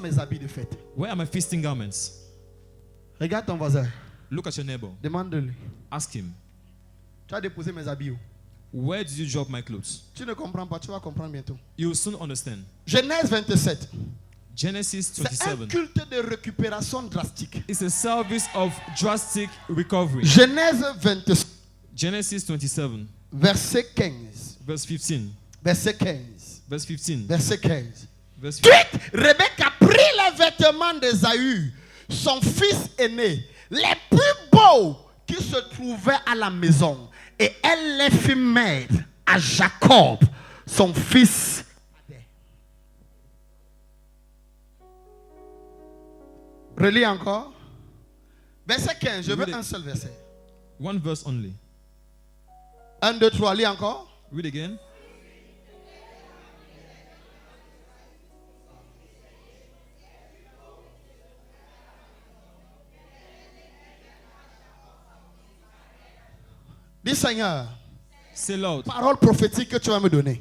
mes habits de fête? Where are my feasting garments? Regarde ton voisin. Look at your neighbor. Demande-lui. Ask him. Tu as déposé mes habits où? Where did you drop my clothes? Tu ne comprends pas, tu vas comprendre bientôt. You will soon understand. Genèse 27. Genesis C'est un 27. culte de récupération drastique. It's a service of drastic recovery. Genèse 27, Genesis 27, verset 15. verse 15. Verset 15. Verse 15. Verset 15. Verse 15. Ensuite, Rebecca prit les vêtements d'Ésaü, son fils aîné, les plus beaux qui se trouvaient à la maison, et elle les fit mettre à Jacob, son fils. Relis encore. Verset 15, je veux un seul verset. One verse only. 1, 2, 3, lis encore. Read again. Dis Seigneur, Say, Lord, parole prophétique que tu vas me donner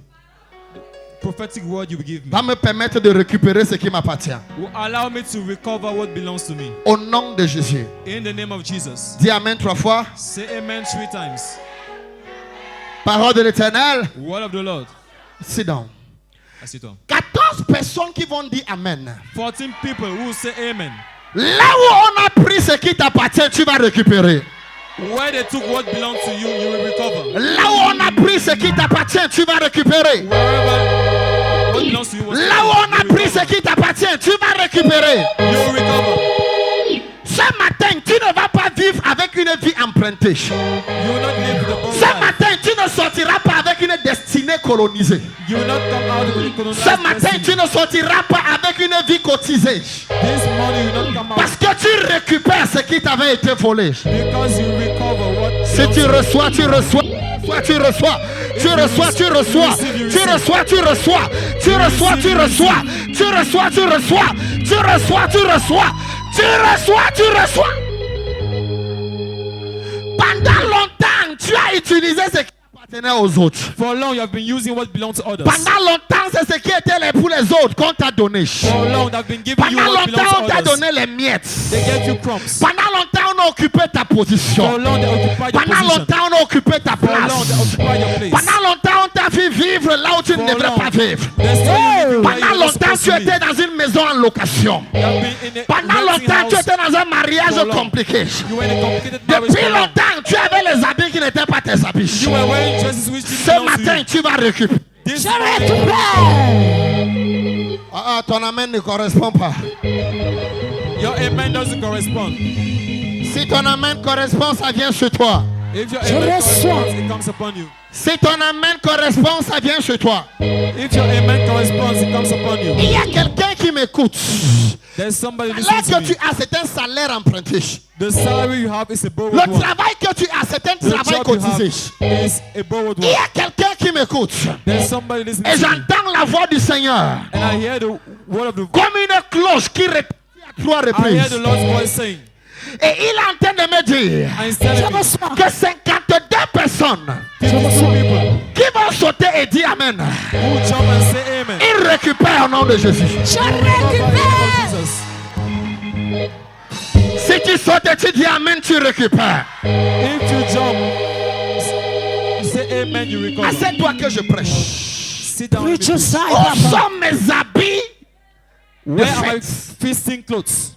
prophetic word you will give me va me permettre de récupérer ce qui m'appartient. will allow me to recover what belongs to me. Au nom de Jésus. In the name of Jesus. Dis Amen 3 fois. Say amen 3 times. Parole de l'Éternel. Word of the Lord. Sit down. Assieds-toi. 14 personnes qui vont dire Amen. 14 people who will say amen. Là où on a pris ce qui t'appartient, tu vas récupérer. Where they took what belongs to you, you will recover. Là où on a pris ce qui t'appartient, tu vas récupérer. Wherever what belongs to you was Là où on a pris ce qui t'appartient, tu vas récupérer. you will recover. Ce matin, tu ne vas pas vivre avec une vie empruntée. You will not live with a borrowed Ce life. matin, tu ne sortiras pas avec une destinée colonisée. You will not come out with a colonized Ce matin, destiny. tu ne sortiras pas avec une vie cotisée. This morning you will not come out Parce que tu récupères ce qui t'avait été volé. because you recover what Si tu reçois, tu reçois. Tu reçois, tu reçois, tu reçois, tu reçois, tu reçois, tu reçois, tu reçois, tu reçois, tu reçois, tu reçois, tu reçois, tu reçois, tu reçois. Pendant longtemps, tu as utilisé ce qui appartenait aux autres. For long you have been using what belongs to others. Pendant longtemps, c'est ce qui était pour les autres qu'on t'a donné. For long they have been giving you Pendant what belongs longtemps, on to t'a others. donné les miettes. They gave you crumbs. Pendant longtemps, on a occupé ta position. For long they occupied your Pendant position. longtemps, on a occupé ta For long they place. occupied your place. Pendant longtemps, on t'a fait vivre là où tu ne For devrais long, pas vivre. they still living where Pendant you're not longtemps, supposed tu to étais live. dans une maison en location. You have been in a Pendant renting longtemps, tu house. étais dans un mariage For long. compliqué. You were in a complicated marriage Depuis for long. longtemps, tu avais les habits qui n'étaient pas tes habits. You were wearing dresses which didn't Ce belong to matin, you. tu vas récupérer. This morning, Ton amen ne correspond pas. your amen doesn't correspond. Si ton amen correspond, ça vient sur toi. If your amen corresponds, it comes upon you. Si ton amen correspond, ça vient sur toi. If your amen corresponds, it comes upon you. Il y a quelqu'un qui m'écoute. There's somebody Là listening to que me. tu as, c'est un salaire emprunté. The salary you have is a borrowed Le one. travail que tu as, c'est un The travail job you have cotisé. is a borrowed Il y one. a quelqu'un qui m'écoute. There's somebody listening Et to me. j'entends la voix du Seigneur And I hear the word of the comme une cloche qui retentit à 3 I hear reprises. the Lord's voice saying, Et il est en train de me dire and he's telling me, que 52 personnes 52 people qui vont sauter et dire Amen, who jump and say amen. ils récupèrent au nom de Jésus. In the name of Jesus. Si tu sautes et tu dis Amen, tu récupères. If you jump, say amen, you recover. Assieds-toi que je prêche. Sit down. Preach your side, Où Papa. sont mes habits de Where are my fête? feasting clothes?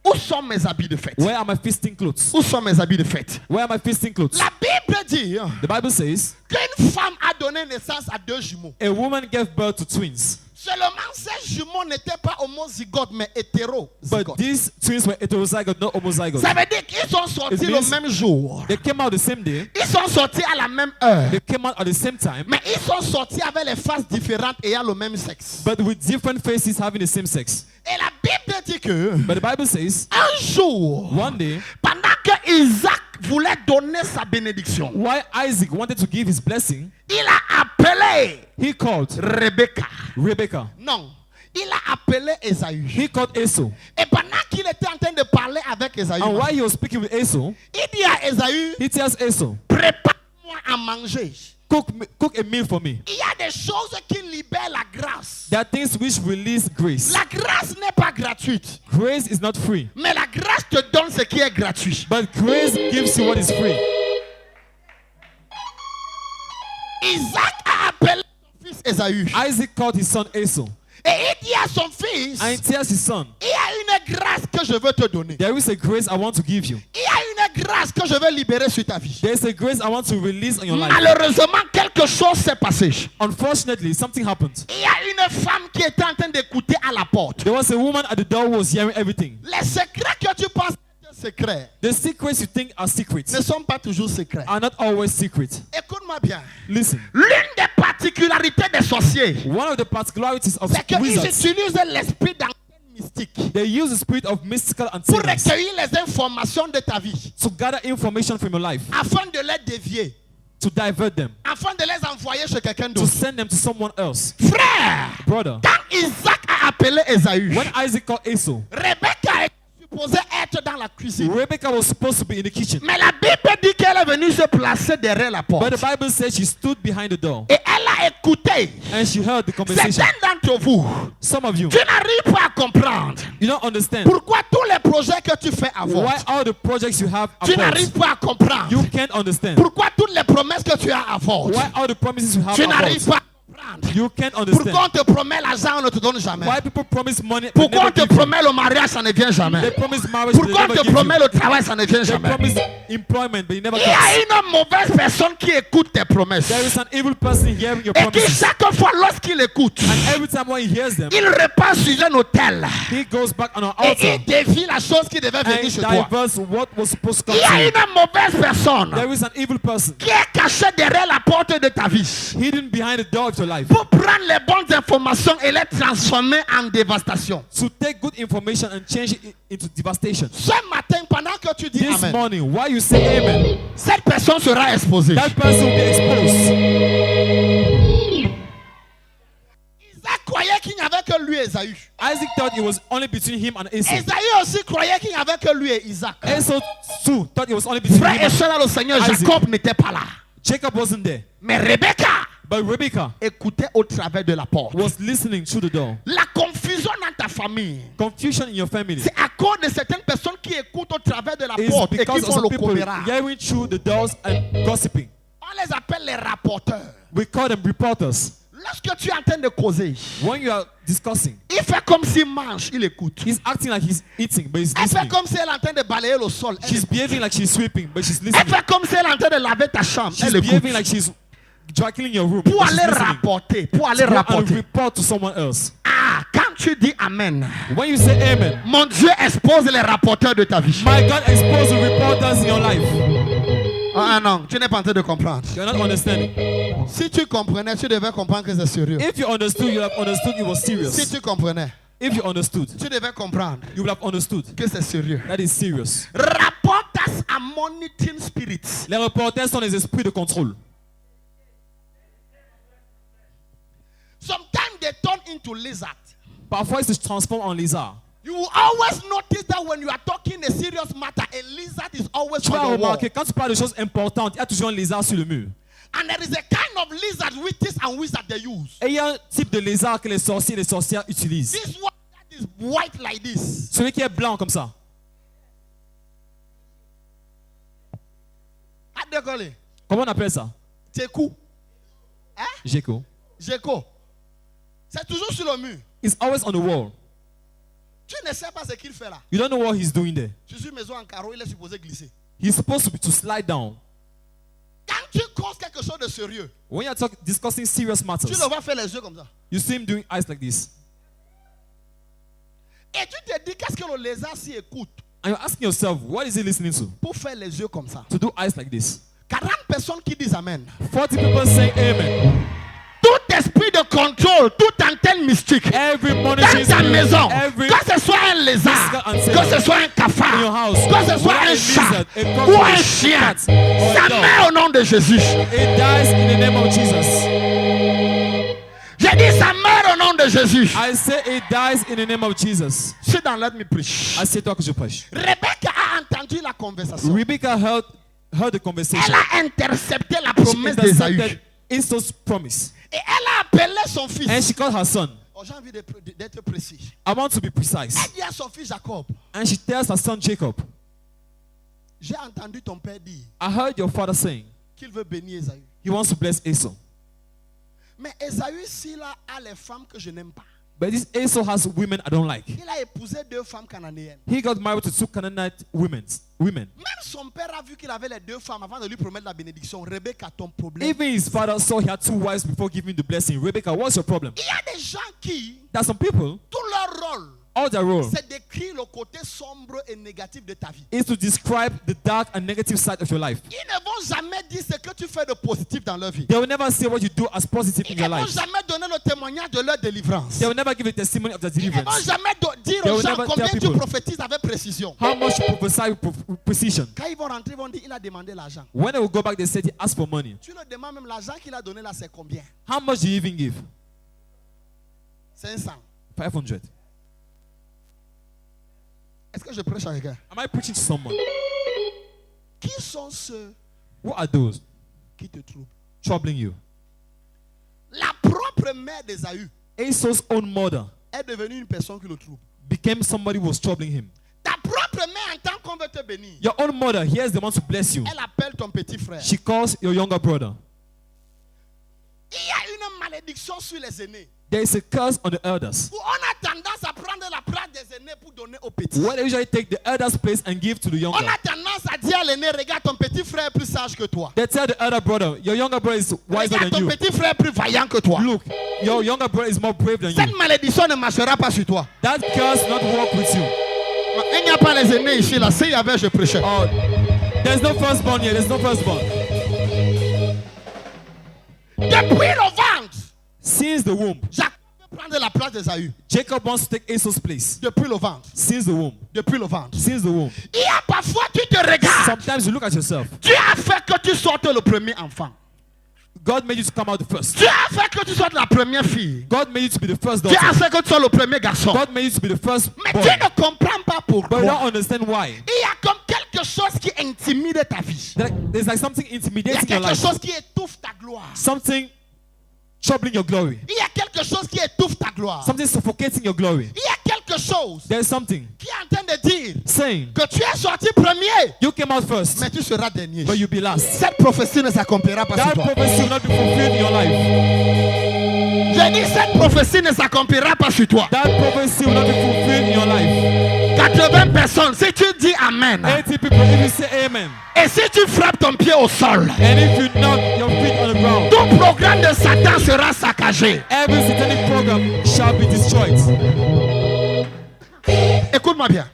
Où sont mes habits de fête? Where are my feasting clothes? Où sont mes habits de fête? Where are my feasting clothes? La Bible dit The Bible says qu'une femme a donné naissance à 2 jumeaux. a woman gave birth to twins, Seulement ces jumeaux n'étaient pas homozygotes mais but hétérozygotes. these twins were heterozygote, not homozygote. Ça veut dire qu'ils sont sortis It le means- même jour. They came out the same day. Ils sont sortis à la même heure. They came out at the same time, Mais ils sont sortis avec les faces différentes ayant le même sexe. but with different faces having the same sex. Et la Bible dit que But the Bible says un jour, one day, pendant que Isaac voulait donner sa bénédiction, while Isaac wanted to give his blessing, il a appelé he called Rebecca. Rebecca. Non, il a appelé Esaü. He called Esau. Et pendant qu'il était en train de parler avec Esaü, And while he was speaking with Esau, il dit à Esaü, he tells Esau, prépare Moi à manger. Cook a meal for me. Il y a des choses qui libèrent la grâce. There are things which release grace. La grâce n'est pas gratuite. Grace is not free, Mais la grâce te donne ce qui est gratuit. but grace gives you what is free. Isaac a appelé son fils Ésaü. Isaac called his son Esau, Et il dit à son fils, and he tells his son, il y a une grâce que je veux te donner. there is a grace I want to give you. Il y a une grâce que je veux libérer sur ta vie. There is a grace I want to release on your life. Malheureusement, quelque chose s'est passé. Unfortunately, something happened. Il y a une femme qui était en train d'écouter à la porte. There was a woman at the door who was hearing everything. Les secrets que tu penses être secrets The secrets you think are secrets ne sont pas toujours secrets. are not always secret. Écoute-moi bien. Listen, L'une des particularités des sorciers, one of the particularities of c'est qu'ils wizards, utilisent l'esprit d'antenne mystique they use the spirit of mystical pour antennas recueillir les informations de ta vie, to gather information from your life, afin de les dévier, to divert them, afin de les envoyer chez quelqu'un to d'autre. send them to someone else. Frère, Brother, quand Isaac a appelé Ésaü, when Isaac called Esau, Rebecca est supposée être dans la cuisine. Rebecca was supposed to be in the kitchen, Mais la Bible dit qu'elle est venue se placer derrière la porte. but the Bible says she stood behind the door Et elle a écouté. and she heard the conversation. Certains d'entre vous, Some of you, tu n'arrives pas à comprendre you don't understand pourquoi tous les projets que tu fais why avortent. all the projects you have Tu abort. n'arrives pas à comprendre You can't understand pourquoi toutes les promesses que tu as avortent. why all the promises you have Tu n'arrives abort. pas à comprendre You can't pourquoi understand on te promet l'argent, on ne te donne jamais. why people promise money but Pourquoi on never te give you. promet le mariage, ça ne vient They jamais. promise marriage but they Pourquoi on never te give you. promet le travail, ça ne vient They jamais. promise employment but it never Il y a comes. une mauvaise personne qui écoute tes promesses. There is an evil person hearing your Et qui promises, chaque fois lorsqu'il écoute, and every time when he hears them, il repart sur un hôtel. he goes back on an Et altar il dévie la chose qui devait and venir chez toi. diverts what was supposed to Il y come a to you. une mauvaise personne There is an evil person qui est cachée derrière la porte de ta vie hidden behind the door of your life pour prendre les bonnes informations et les transformer en dévastation. to take good information and change it into devastation. Ce matin, pendant que tu dis This Amen, morning, while you say amen, cette personne sera exposée. that person will be exposed. Isaac croyait qu'il n'y avait que lui et Ésaü. Isaac thought it was only between him and Esau. Ésaü aussi croyait qu'il n'y avait que lui et Isaac. Esau too thought it was only between Frère him et and soeur dans le Seigneur, Isaac. Jacob n'était pas là. Jacob wasn't there. Mais Rebecca But Rebecca écoutait au travers de la porte. was listening through the door. La confusion dans ta famille, Confusion in your family c'est à cause de certaines personnes qui écoutent au travers de la is porte et qui because of font some le people coméra. hearing through the doors and gossiping. On les appelle les rapporteurs. We call them reporters. Lorsque tu es en train de causer, When you are discussing, il fait comme s'il mange, il écoute. he's acting like he's eating, but he's Elle fait listening. comme si elle est en train de balayer le sol. Elle, She's behaving like she's sweeping, but she's elle listening. fait comme si elle est en train de laver ta chambre. She's Elle écoute. behaving like she's dry cleaning your room. Pour but she's aller listening. rapporter. Pour aller Go and rapporter. report to someone else. Ah, quand tu dis Amen, When you say amen, mon Dieu expose les rapporteurs de ta vie. my God expose the reporters in your life. Ah non, tu n'es pas en train de comprendre. You're not understanding. Si tu comprenais, tu devais comprendre que c'est sérieux. If you understood, you would have understood it was Si serious. tu comprenais, If you understood, tu devais comprendre you would have understood que c'est sérieux. that is serious. Rapporters are monitoring spirits. Les reporters sont les esprits de contrôle. Sometimes they turn into lizard. Parfois, ils se transforment en lézard. You will always notice that when you are talking a serious matter, a lizard is always Tu vas on the wall. remarquer, quand tu parles de choses importantes, il y a toujours un lézard sur le mur. And there is a kind of lizard witches and wizards they use. Et il y a un type de lézard que les sorciers et les sorcières utilisent. This one that is white like this. Celui qui est blanc comme ça. How do you call it? Comment on appelle ça? Teku. Hein? Gecko. Gecko. C'est toujours sur le mur. It's always on the wall. Tu ne sais pas ce qu'il fait là. You don't know what he's doing there. Tu suis maison en carreau, il est supposé glisser. He's supposed to slide down. Quand tu causes quelque chose de sérieux, When you're discussing serious tu matters, le vois faire les yeux comme ça. you see him doing eyes like this. Et tu te dis qu'est-ce que le lézard s'y écoute And you're asking yourself, what is he listening to? pour faire les yeux comme ça. To do eyes like this. 40 personnes qui disent Amen. 40 people saying amen. Tout esprit de contrôle, toute antenne mystique Every dans monitoring ta spirit, maison, every que ce soit un lézard, physical que ce soit un in your cafard, house, que ce soit whether un a chat lizard, a ou un cockroach, chien, cat, or a ça dog, meurt au nom de Jésus. it dies in the name of Jesus. J'ai dit ça meurt au nom de Jésus. I say it dies in the name of Jesus. Sit down, let me preach. Assieds-toi que je prêche. Rebecca a entendu la conversation. Rebecca heard heard the Elle conversation. a intercepté la She promesse d'Ésaü. intercepted Esau's promise. Et elle a appelé son And fils. she called her son. Oh, j'ai envie d'être précis. I want to be precise. Elle dit à son fils Jacob, And she tells her son Jacob, j'ai entendu ton père dire I heard your father saying qu'il veut bénir Ésaü. he wants to bless Esau. Mais Ésaü, s'il a les femmes que je n'aime pas. But this Esau has women I don't like. Il a épousé 2 femmes cananéennes. He got married to 2 Canaanite women. Même son père a vu qu'il avait les 2 femmes avant de lui promettre la bénédiction. Rebecca, ton problème. Even his father saw he had 2 wives before giving the blessing. Rebecca, what's your problem? Il y a des gens qui, There are some people, tout leur rôle, all their role c'est d'écrire le côté sombre et négatif de ta vie. is to describe the dark and negative side of your life. Ils ne vont jamais dire ce que tu fais de positif dans leur vie. They will never say what you do as positive in Ils your ne vont life. jamais donner le témoignage de leur délivrance. They will never give a testimony of their Ils ne vont deliverance. jamais dire They aux will gens never combien tell tu people prophétises avec précision. how much you prophesy with precision. Quand ils vont rentrer, ils vont dire il a demandé l'argent. When they will go back, they said he asked for money. Tu le demandes même l'argent qu'il a donné là, c'est combien? How much do you even give? 500. 500. Est-ce que je prêche à quelqu'un? Am I preaching to someone? Qui sont ceux Who are those qui te troublent? troubling you? La propre mère d'Ésaü Esau's own mother est devenue une personne qui le trouble. became somebody who was troubling him. Ta propre mère entend qu'on veut te bénir. Your own mother, here's the one to bless you. Elle appelle ton petit frère. She calls your younger brother. Il y a une malédiction sur les aînés. There is a curse on the elders. Où on a tendance à prendre la place des aînés pour donner aux petits. Where they usually take the elders' place and give to the On younger. a tendance à dire à l'aîné, regarde ton petit frère est plus sage que toi. They tell the elder brother, your younger brother is wiser Regarde than ton you. petit frère est plus vaillant que toi. Look, your younger brother is more brave than Cette you. malédiction ne marchera pas sur toi. That curse not work with you. Il n'y a pas les aînés ici, là. S'il y avait, je prêchais. Oh, there's no firstborn here. There's no firstborn. Depuis le ventre, Since the womb, Jacob veut prendre la place d'Ésaü. Jacob wants to take Esau's place. Depuis le ventre. Since the womb. Depuis le ventre. Since the womb. Il y a parfois, tu te regardes. Sometimes you look at yourself. Tu as fait que tu sortes le premier enfant. God made you to come out the first. Tu as fait que tu sortes la première fille. God made you to be the first Tu as daughter. fait que tu sois le premier garçon. God made you to be the first Mais boy. tu ne comprends pas But you pourquoi. don't understand why. Il y a comme quelque chose qui intimide ta vie. There's like something Il y a intimidating your quelque life. chose qui étouffe ta gloire. Something troubling your glory. Il y a quelque chose qui étouffe ta gloire. Something suffocating your glory. Il y a quelque chose There's something qui est en train de dire saying que tu es sorti premier, you came out first, mais tu seras dernier. but you'll be last. Cette prophétie ne s'accomplira pas sur That toi. prophecy will not be fulfilled in your life. J'ai dit cette prophétie ne s'accomplira pas sur toi. That prophecy will not be fulfilled in your life. 80 personnes, si tu dis Amen, 80 people, if you say amen, et si tu frappes ton pied au sol, and if you knock your feet on the ground, tout programme de Satan sera saccagé. every satanic program shall be destroyed. Écoute-moi bien.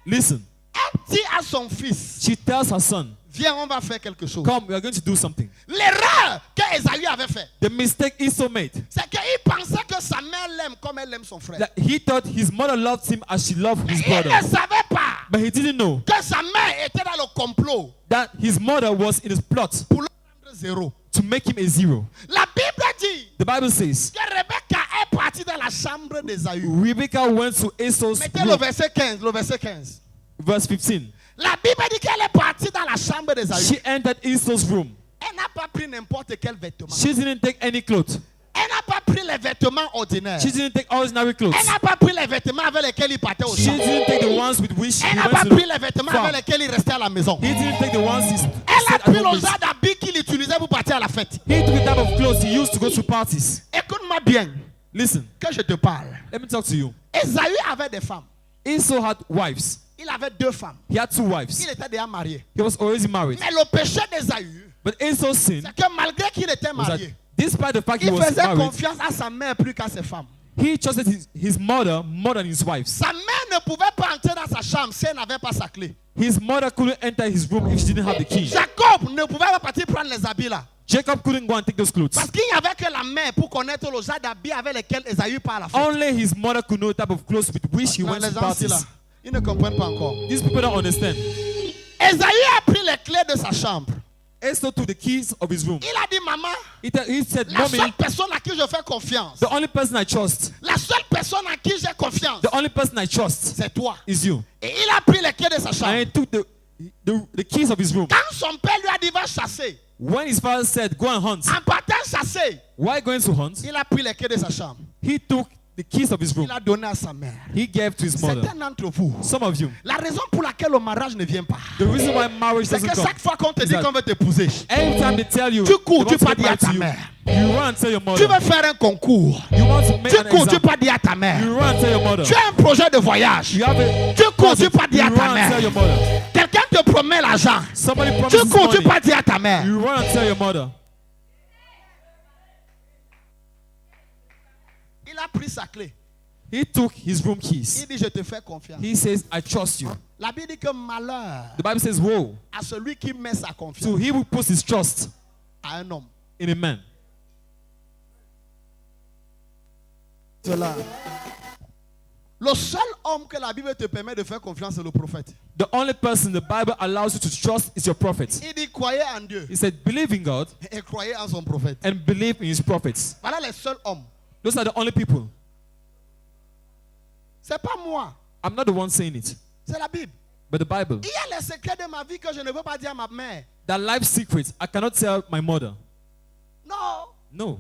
Listen, Elle dit à son fils, she tells her son, viens, on va faire quelque chose. come, we are going to do something. L'erreur que Esaü avait fait, The mistake Esau made, c'est qu'il pensait que sa mère l'aime comme elle aime son frère. that he thought his mother loved him as she loved his Il brother. ne savait pas But he didn't know que sa mère était dans le complot that his mother was in his plot pour le rendre zéro. to make him a zero. La Bible dit The Bible says, que Rebecca est partie dans la chambre d'Esaü. Rebecca went to Esau's Mettez le room. verset 15, le verset 15. Verse 15. La Bible dit qu'elle est partie dans la chambre d'Esaü. She entered Esau's room. Elle n'a pas pris n'importe quel vêtement. She didn't take any clothes. Elle n'a pas pris les vêtements ordinaires. She didn't take ordinary clothes. Elle n'a pas pris les vêtements avec lesquels il partait au She champ. didn't take the ones with which he Elle n'a went pas to pris the les vêtements farm. avec lesquels il restait à la maison. He didn't take the ones he Elle a said at pris home le with. genre d'habits qu'il utilisait pour partir à la fête. He took the type of clothes he used to go to parties. Écoute-moi bien, Listen, que je te parle. let me talk to you. Esaü avait des femmes. Esau had wives. Il avait 2 femmes. He had 2 wives. Il était déjà marié. He was already married. Mais le péché d'Esaü, But Esau's sin c'est que malgré qu'il était was that marié, despite the fact he il was faisait married, confiance à sa mère plus qu'à ses femmes. he trusted his mother more than his wives. Sa mère ne pouvait pas entrer dans sa chambre si elle n'avait pas sa clé. His mother couldn't enter his room if she didn't have the key. Jacob ne pouvait pas partir prendre les habits là. Jacob couldn't go and take those clothes. Parce qu'il n'y avait que la mère pour connaître le genre d'habits avec lesquels Esaü part à la fête. Only his mother could know the type of clothes with which he Non, went les to gens ici, là, parties. ils ne comprennent pas encore. These people don't understand. Esaü a pris les clés de sa chambre. Esau took the keys of his room. Il a dit, maman, He said, la Mommy, seule personne à qui je fais confiance, the only person I trust, la seule personne à qui j'ai confiance, the only person I trust c'est toi. is you. Et il a pris les clés de sa And chambre. he took the the keys of his room. Quand son père lui a dit va chasser, When his father said, go and hunt, en partant chasser, why going to hunt? il a pris les clés de sa chambre. He took the keys of his room. Il a donné à sa mère. He gave to his mother. Certains d'entre vous, Some of you, la raison pour laquelle le mariage ne vient pas, the reason why marriage c'est doesn't que come, chaque fois qu'on te is dit that qu'on veut t'épouser, every time they tell you, tu cours, they tu want to pas get dire à married ta to you, mère. you run and tell your Tu mother. veux faire un concours, You want to make tu an cours, tu exam. pas dire à ta mère. You run and tell your mother. Tu as un projet de voyage, You have a tu cours, tu project. pas dire à You ta run and tell mère. your mother. Quelqu'un te promet l'argent, Somebody tu promises cours, tu money. pas dire à ta mère. You run and tell your mother. Il a pris sa clé. He took his room keys. Il dit je te fais confiance. He says, I trust you. La Bible dit que malheur The Bible says, woe à celui qui met sa to confiance he who puts his trust à un homme. in a man. Cela. Le seul homme que la Bible te permet de faire confiance, c'est le prophète. The only person the Bible allows you to trust is your prophet. Il dit croyez en Dieu He said, believe in God et croyez en son prophète. and believe in his prophets. Voilà les seuls hommes. Those are the only people. C'est pas moi, I'm not the one saying it, c'est la Bible. but the Bible. Il y a les secrets de ma vie que je ne veux pas dire à ma mère. That life secret, I cannot tell my mother. Non, No.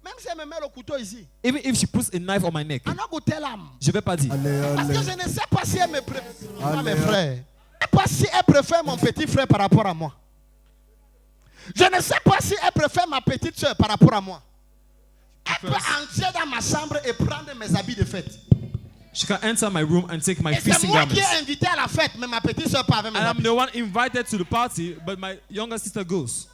même si elle me met le couteau ici, Even if she puts a knife on my neck, I'm not going to tell her. je vais pas dire. Parce que je ne sais pas si elle me préfère mes frères. Je ne sais pas si elle préfère mon petit frère par rapport à moi. Je ne sais pas si elle préfère ma petite soeur par rapport à moi. Elle peut entrer dans ma chambre et prendre mes habits de fête. She can enter my room and take my Et c'est feasting moi qui garments. ai invité à la fête, mais ma petite soeur pas avec mes And I'm habits. the one invited to the party, but my younger sister goes.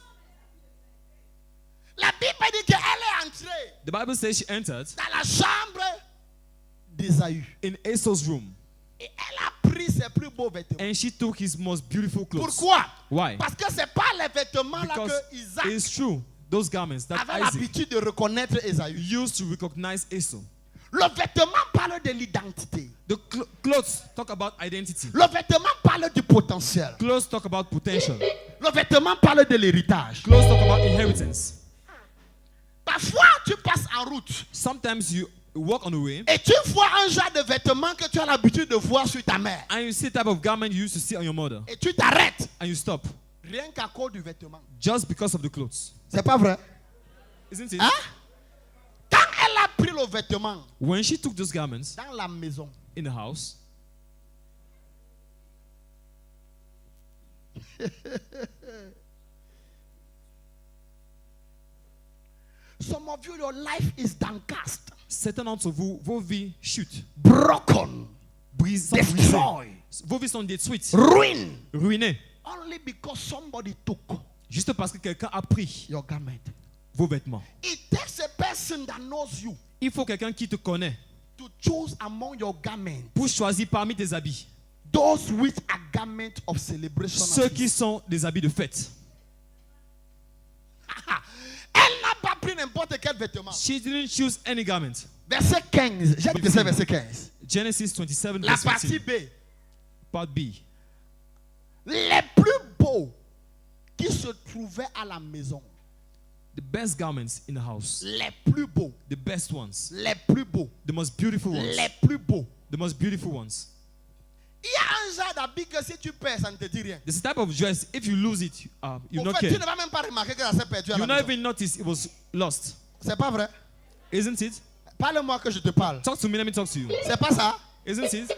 La Bible dit qu'elle est entrée The Bible says she entered dans la chambre d'Ésaü. in Esau's room Et elle a pris ses plus beaux vêtements. and she took his most beautiful clothes. Pourquoi? Why? Parce que ce n'est pas les vêtements là Because que Isaac it's true, those garments that avait Isaac l'habitude de reconnaître Ésaü. used to recognize Esau. Le vêtement parle de l'identité. The clothes talk about identity. Le vêtement parle du potentiel. Clothes talk about potential. Le vêtement parle de l'héritage. Clothes talk about inheritance. Parfois, tu passes en route Sometimes you walk on the way et tu vois un genre de vêtement que tu as l'habitude de voir sur ta mère. and you see the type of garment you used to see on your mother Et tu t'arrêtes and you stop rien qu'à cause du vêtement. just because of the clothes. C'est pas vrai? Isn't it? Hein? Quand elle a pris le vêtement When she took those garments dans la maison, in the house, some of you, your life is downcast, certains d'entre vous, vos vies chutent, broken, brisées, destroyed, vos vies sont détruites, ruined, ruinées, only because somebody took juste parce que quelqu'un a pris your garment. vos vêtements. It takes a person that knows you Il faut quelqu'un qui te connaît to choose among your garments pour choisir parmi tes habits those which are garments of celebration. ceux qui sont des habits de fête. Elle n'a pas pris n'importe quel vêtement. She didn't choose any garment. Verset 15. J'ai dit que c'est verset 15. Genesis 27, La verse partie 15, B. part B. Les plus beaux qui se trouvaient à la maison. The best garments in the house, Les plus beaux. the best ones, Les plus beaux. the most beautiful ones, Les plus beaux. the most beautiful ones. Il y a un genre d'habit que si tu perds, ça ne te dit rien. This type of dress, if you lose it, you Au not fait, care. tu ne vas même pas remarquer que ça s'est perdu à You la not maison. even notice it was lost. C'est pas vrai? Isn't it? Parle-moi que je te parle. Talk to me, let me talk to you. C'est pas ça? Isn't it?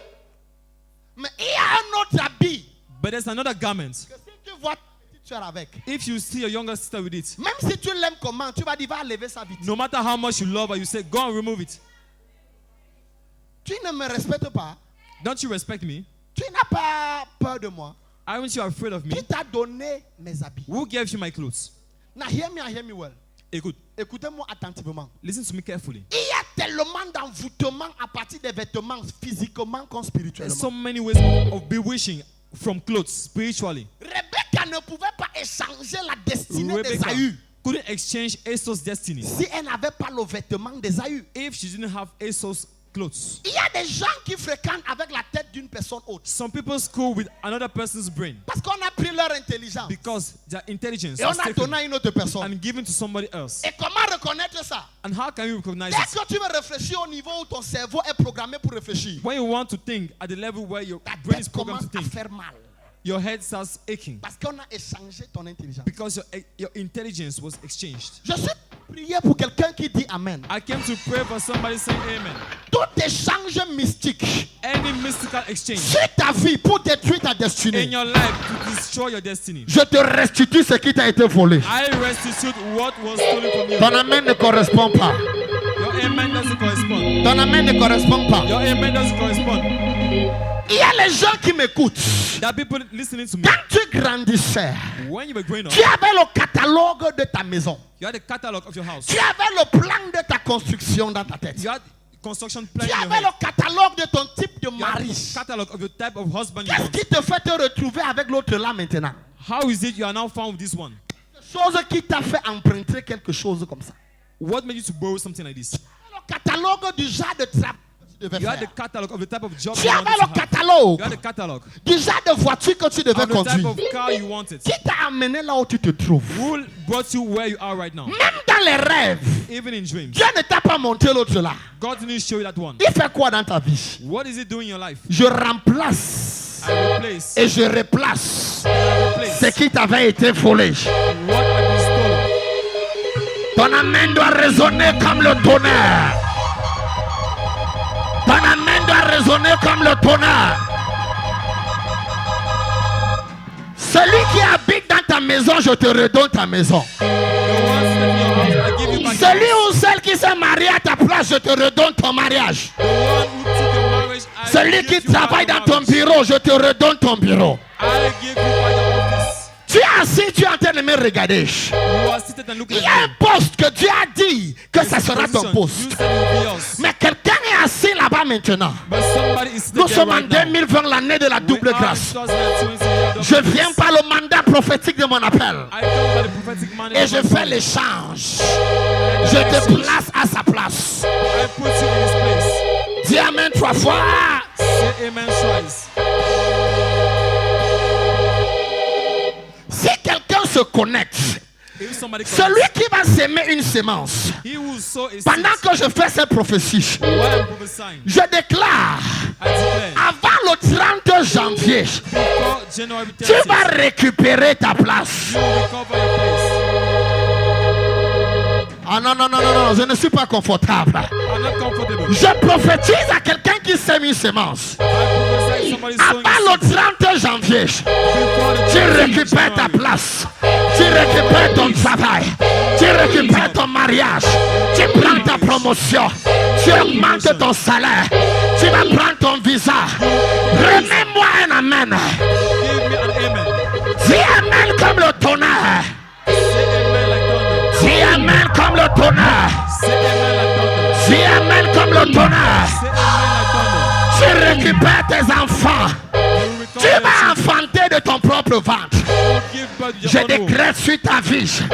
Mais il y a un autre habit But there's another garment. que si tu vois ta petite soeur avec, If you see your younger sister with it, même si tu l'aimes comment, tu vas dire va lever ça vite. no matter how much you love her, you say, go and remove it. Tu ne me respectes pas. Don't you respect me? Tu n'as pas peur de moi. Aren't you afraid of me? Qui t'a donné mes habits? Who gave you my clothes? Now hear me well. Écoute, Écoutez-moi attentivement. listen to me carefully. Il y a tellement d'envoûtement à partir des vêtements physiquement comme There's spirituellement. so many ways of bewitching from clothes spiritually. Rebecca ne pouvait pas échanger la destinée Rebecca d'Ésaü couldn't exchange Esau's destiny si elle n'avait pas le vêtement d'Ésaü. if she didn't have Esau's clothes. Il y a des gens qui fréquentent avec la tête d'une personne autre Some people school with another person's brain parce qu'on a pris leur intelligence because their intelligence et on was a taken donné à une autre personne. and given to somebody else. Et comment reconnaître ça? And how can you recognize Dès it? que tu veux réfléchir au niveau où ton cerveau est programmé pour réfléchir, When you want to think at the level where your ta brain is tête programmed commence to à think, faire mal. your head starts aching Parce qu'on a échangé ton intelligence. because your intelligence was exchanged. Je suis prié pour quelqu'un qui dit Amen. I came to pray for somebody saying amen. Tout échange mystique Any mystical exchange sur ta vie pour détruire ta in destinée, your life to destroy your destiny. je te restitue ce qui t'a été volé. I restitute what was stolen from you. Ton amen ne correspond pas. Your amen doesn't correspond. Ton amen ne correspond pas. Your amen doesn't correspond. Il y a les gens qui m'écoutent. There are people listening to me. Quand tu grandissais, When you were growing up, tu avais le catalogue de ta maison. you had the catalog of your house. Tu avais le plan de ta construction dans ta tête. You had construction plan Tu in your avais head. le catalogue de ton type de You had mari. the catalog of your type of husband you Qu'est-ce want. qui te fait te retrouver avec l'autre là maintenant? How is it you are now found with this one? Chose qui t'a fait emprunter quelque chose comme ça. What made you to borrow something like this? Le catalogue du genre de travail que tu devais You had the faire. catalog of the type of job Tu you avais wanted le to have. catalogue You had the catalog du genre de voiture que tu devais of the type conduire. of car you wanted. Qui t'a amené là où tu te trouves? Who brought you where you are right now? Même dans les rêves, Even in dreams. Dieu ne t'a pas montré l'autre là. God didn't show you that one. Il fait quoi dans ta vie? What is it doing in your life? Je remplace I replace. et je replace Replace ce qui t'avait été volé. what had been stolen. Ton amen doit résonner comme le tonnerre. Ton amen doit résonner comme le tonnerre. Celui qui habite dans ta maison, je te redonne ta maison. The ones in your house, I give you back. Celui ou celle qui s'est marié à ta place, je te redonne ton mariage. The one who took your marriage, I Celui give qui you back travaille your dans ton marriage. bureau, je te redonne ton bureau. I give you back your office. Tu es assis, tu es en train de me regarder. You are seated and looking Il y at a un me. poste que Dieu a dit que ça This sera ton position, poste. you said it will be yours. Mais quelqu'un est assis là-bas maintenant. But somebody is Nous sitting there sommes en right now. 2020, l'année de la We double are in grâce. 2020, year of Je grace. viens par le mandat prophétique de mon appel. I come by the prophetic man Et of je my fais calling. l'échange. Je te place à sa place. I put you in his place. Dis Amen 3 fois. Say amen twice. Si quelqu'un se connecte, If somebody celui qui va s'aimer une sémence, he will sow a seed. pendant que je fais cette prophétie, While I'm prophesying, je déclare, I declare, avant le 30 janvier, before January tu 30th, vas récupérer ta place. you will recover your place. Ah non, non, non, non, non, je ne suis pas confortable. I'm not comfortable. Je prophétise à quelqu'un qui sème une sémence. I prophesy somebody sowing Avant a le 30 janvier, seed before the tu 30th of récupères ta January. place. Tu récupères ton travail. Tu récupères ton mariage. Tu prends ta promotion. Tu augmentes ton salaire. Tu vas prendre ton visa. Remets-moi un amen. Give me an amen. Dis amen comme le tonnerre. Say amen like thunder. Dis amen comme le tonnerre. Say amen like thunder. Dis amen comme le tonnerre. Say amen like thunder. Tu récupères tes enfants. You Tu recover vas your seed. enfanter de ton propre ventre. You give birth to Je your own womb. décrète sur ta vie. I Je decree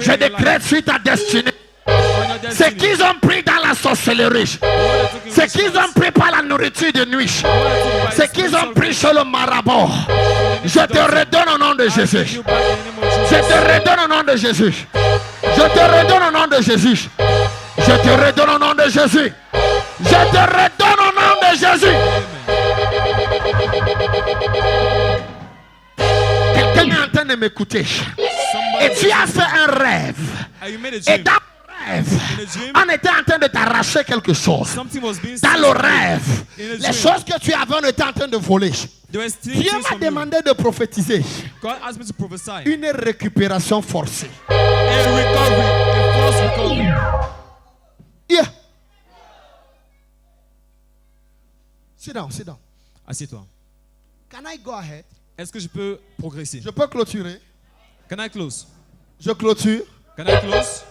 your life, décrète sur ta destinée. on your Ce destiny. qu'ils ont pris dans la sorcellerie. What they took in Ce qu'ils witchcraft. ont pris par la nourriture de nuit. What they took by Ce qu'ils ont spiritual pris chez le marabout. Je te redonne au nom de I give Jésus. you back in the name of Je Jesus. te redonne au nom de Jésus. Je te redonne au nom de Jésus. Je te redonne au nom de Jésus. Je te redonne au nom de Jésus. Quelqu'un est en train de m'écouter. Somebody Et tu as fait un rêve. and you made a Et dream. dans le rêve, In a dream, on était en train de t'arracher quelque chose. something was being Dans le stolen. rêve, In a les dream, choses que tu avais, on était en train de voler. they were stealing Dieu things m'a from you. demandé de prophétiser God asked me to prophesy. une récupération forcée. A recovery, a false recovery. Yeah. Sit down, sit down. Assieds-toi. Can I go ahead? Est-ce que je peux progresser? Je peux clôturer. Can I close? Je clôture. Can I close?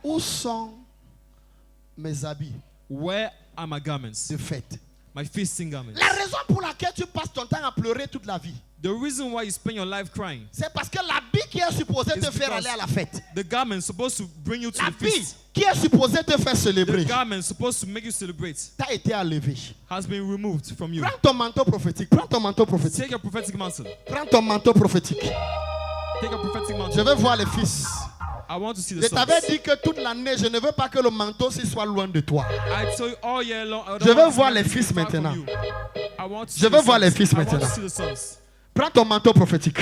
Où sont mes habits Where are my garments? de fête? My feasting garments. La raison pour laquelle tu passes ton temps à pleurer toute la vie, The reason why you spend your life crying, c'est parce que l'habit qui est supposé te It's faire because aller à la fête, the garment supposed to bring you to the l'habit feast, qui est supposé te faire the célébrer, garment supposed to make you celebrate, t'a été enlevé. has been removed from you. Prends ton manteau prophétique. Prends ton manteau prophétique. Take your prophetic mantle. Prends ton manteau prophétique. Take your prophetic Je mantle. vais voir les fils. I want to see the Je sons. t'avais dit que toute l'année, je ne veux pas que le manteau s'y soit loin de toi. I told you all year long. I don't Je veux want voir to les be fils far from maintenant. you. I want to Je see veux the voir les sons. fils I want maintenant. to see the sons. Prends ton manteau prophétique.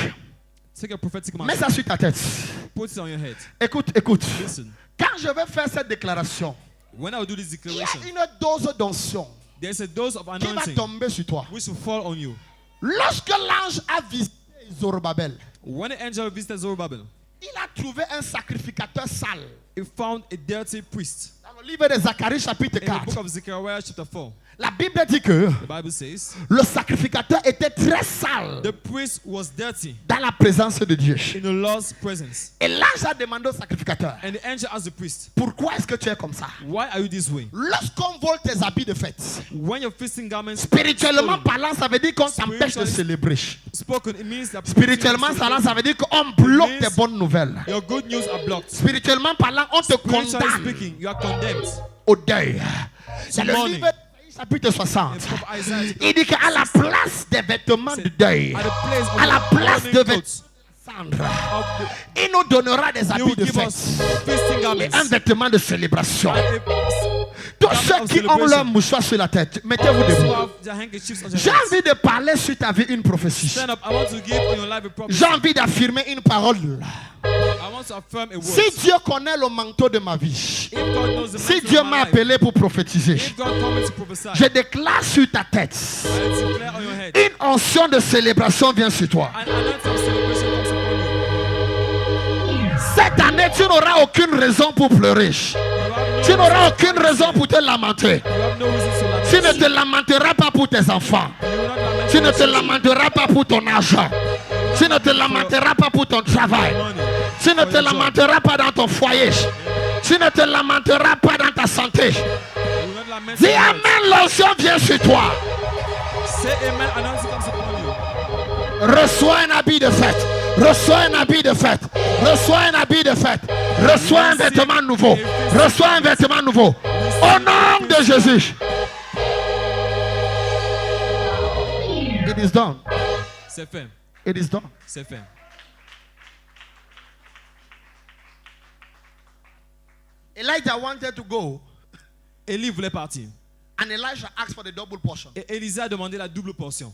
Take a prophetic Mets mantle. ça sur ta tête. Put it on your head. Écoute, écoute. Listen. Quand je vais faire cette déclaration, When I will do this il y declaration, a une dose d'onction there's a dose of qui va anointing tomber sur toi. which will fall on you. Lorsque l'ange a visité Zorobabel, When the angel visited Zerubbabel, il a trouvé un sacrificateur sale. he found a dirty priest. Dans le livre de Zacharie chapitre In the 4, book of Zechariah chapter 4, la Bible dit que the Bible says, le sacrificateur était très sale the priest was dirty dans la présence de Dieu. in the Lord's presence. Et l'ange a demandé au sacrificateur, And the angel asked the priest, pourquoi est-ce que tu es comme ça? why are you this way? Lorsqu'on vole tes habits de fête, When your feasting garments spirituellement stolen, parlant, ça veut dire qu'on t'empêche de célébrer. spoken, it means that Spirituellement parlant, ça veut dire qu'on bloque tes bonnes nouvelles. your good news are blocked. Spirituellement parlant, on te Spiritually condamne speaking, you are condemned. au deuil. C'est le mourning. livre d'Isaïe, chapitre 60. In the book of Isaiah, Il dit qu'à la place des vêtements de deuil, at the place of à la the place de mourning vêtements coats, cendres, of il nous donnera des the, he habits will de give fête us feasting et garments. un vêtement de célébration. And Tous garment ceux of qui ont leur celebration. mouchoir sur la tête, mettez-vous those who debout. have their handkerchiefs on their J'ai heads. envie de parler sur ta vie une prophétie. Stand up. I want to give on your life a prophecy. J'ai envie d'affirmer une parole. I want to affirm a word. Si Dieu connaît le manteau de ma vie, If God knows the si mantle Dieu of my m'a life, appelé pour prophétiser, if God told me to prophesy, je déclare sur ta tête, I declare on your head, une onction de célébration vient sur toi. an anointing of celebration comes upon you. Cette année, tu n'auras aucune raison pour pleurer. Tu n'auras aucune raison pour te lamenter. You have no reason to lament. Tu ne te lamenteras pas pour tes enfants. You will not lament Tu for ne your te children, lamenteras pas pour ton argent. Tu ne te lamenteras pas pour ton travail. money. Tu ne te lamenteras pas dans ton foyer. Tu ne te lamenteras pas dans ta santé. You will not lament Dis for your health. Amen, l'onction vient sur toi. Say amen, anointing comes upon you. Reçois un habit de fête. Reçois un habit de fête. Reçois un habit de fête. Reçois un vêtement nouveau. Reçois un vêtement nouveau. Au nom de Jésus. It is done. C'est fait. It is done. C'est fait. Elijah wanted to go, Élie voulait partir. and Elijah asked for the double portion. Et Élisée a demandé la double portion.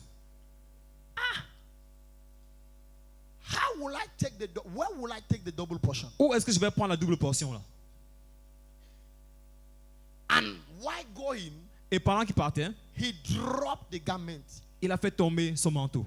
How will I take where will I take the double portion? Où est-ce que je vais prendre la double portion là? And why going? Et pendant qu'il partait, He dropped the garment. il a fait tomber son manteau.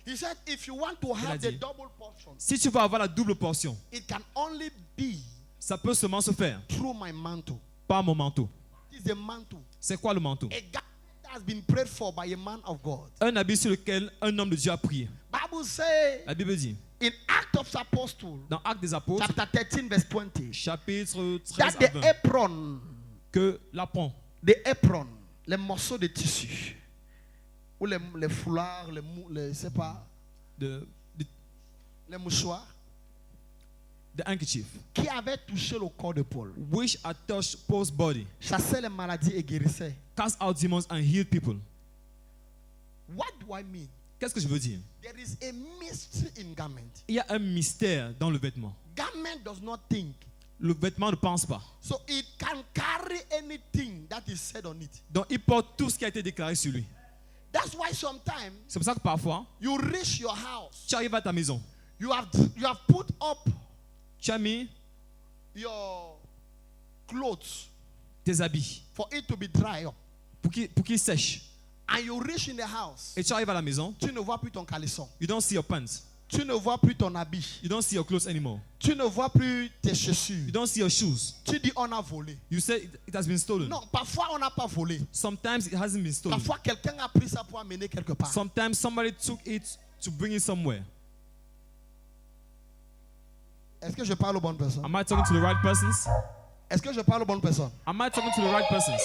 He said, if you want to a have the dit, double portion, Si tu veux avoir la double portion, it can only be ça peut seulement se faire through my mantle. par mon manteau. It is a mantle. C'est quoi le manteau? A garment that has been prayed for by a man of God. Un habit sur lequel un homme de Dieu a prié. Bible says La Bible dit, in Acts of the Apostles, dans Actes des Apôtres, chapter 13, verse 20, chapitre 13 that à the 20, apron, que l'apron, les morceaux de tissu, ou les foulards, je sais pas, de les mouchoirs, the handkerchief, qui avaient touché le corps de Paul, which had touched Paul's body, chassaient les maladies et guérissaient. cast out demons and healed people. What do I mean? Qu'est-ce que je veux dire? There is a mystery in garment. Il y a un mystère dans le vêtement. Garment does not think. Le vêtement ne pense pas. So it can carry anything that is said on it. Donc il porte tout ce qui a été déclaré sur lui. That's why sometimes C'est pour ça que parfois, you reach your house. tu arrives à ta maison, You have put up tu as mis your clothes tes habits for it to be dry up. pour qu'ils sèchent. And you reach in the house. Et tu arrives à la maison, Tu ne vois plus ton caleçon. you don't see your pants. Tu ne vois plus ton habit. You don't see your clothes anymore. Tu ne vois plus tes You chaussures. don't see your shoes. Tu dis on a volé. You say it has been stolen. Non, parfois on n'a pas volé. Sometimes it hasn't been stolen. Parfois quelqu'un a pris ça pour amener quelque part. Sometimes somebody took it to bring it somewhere. Est-ce que je parle aux bonnes personnes? Am I talking to the right persons? Est-ce que je parle aux bonnes personnes? Am I talking to the right persons?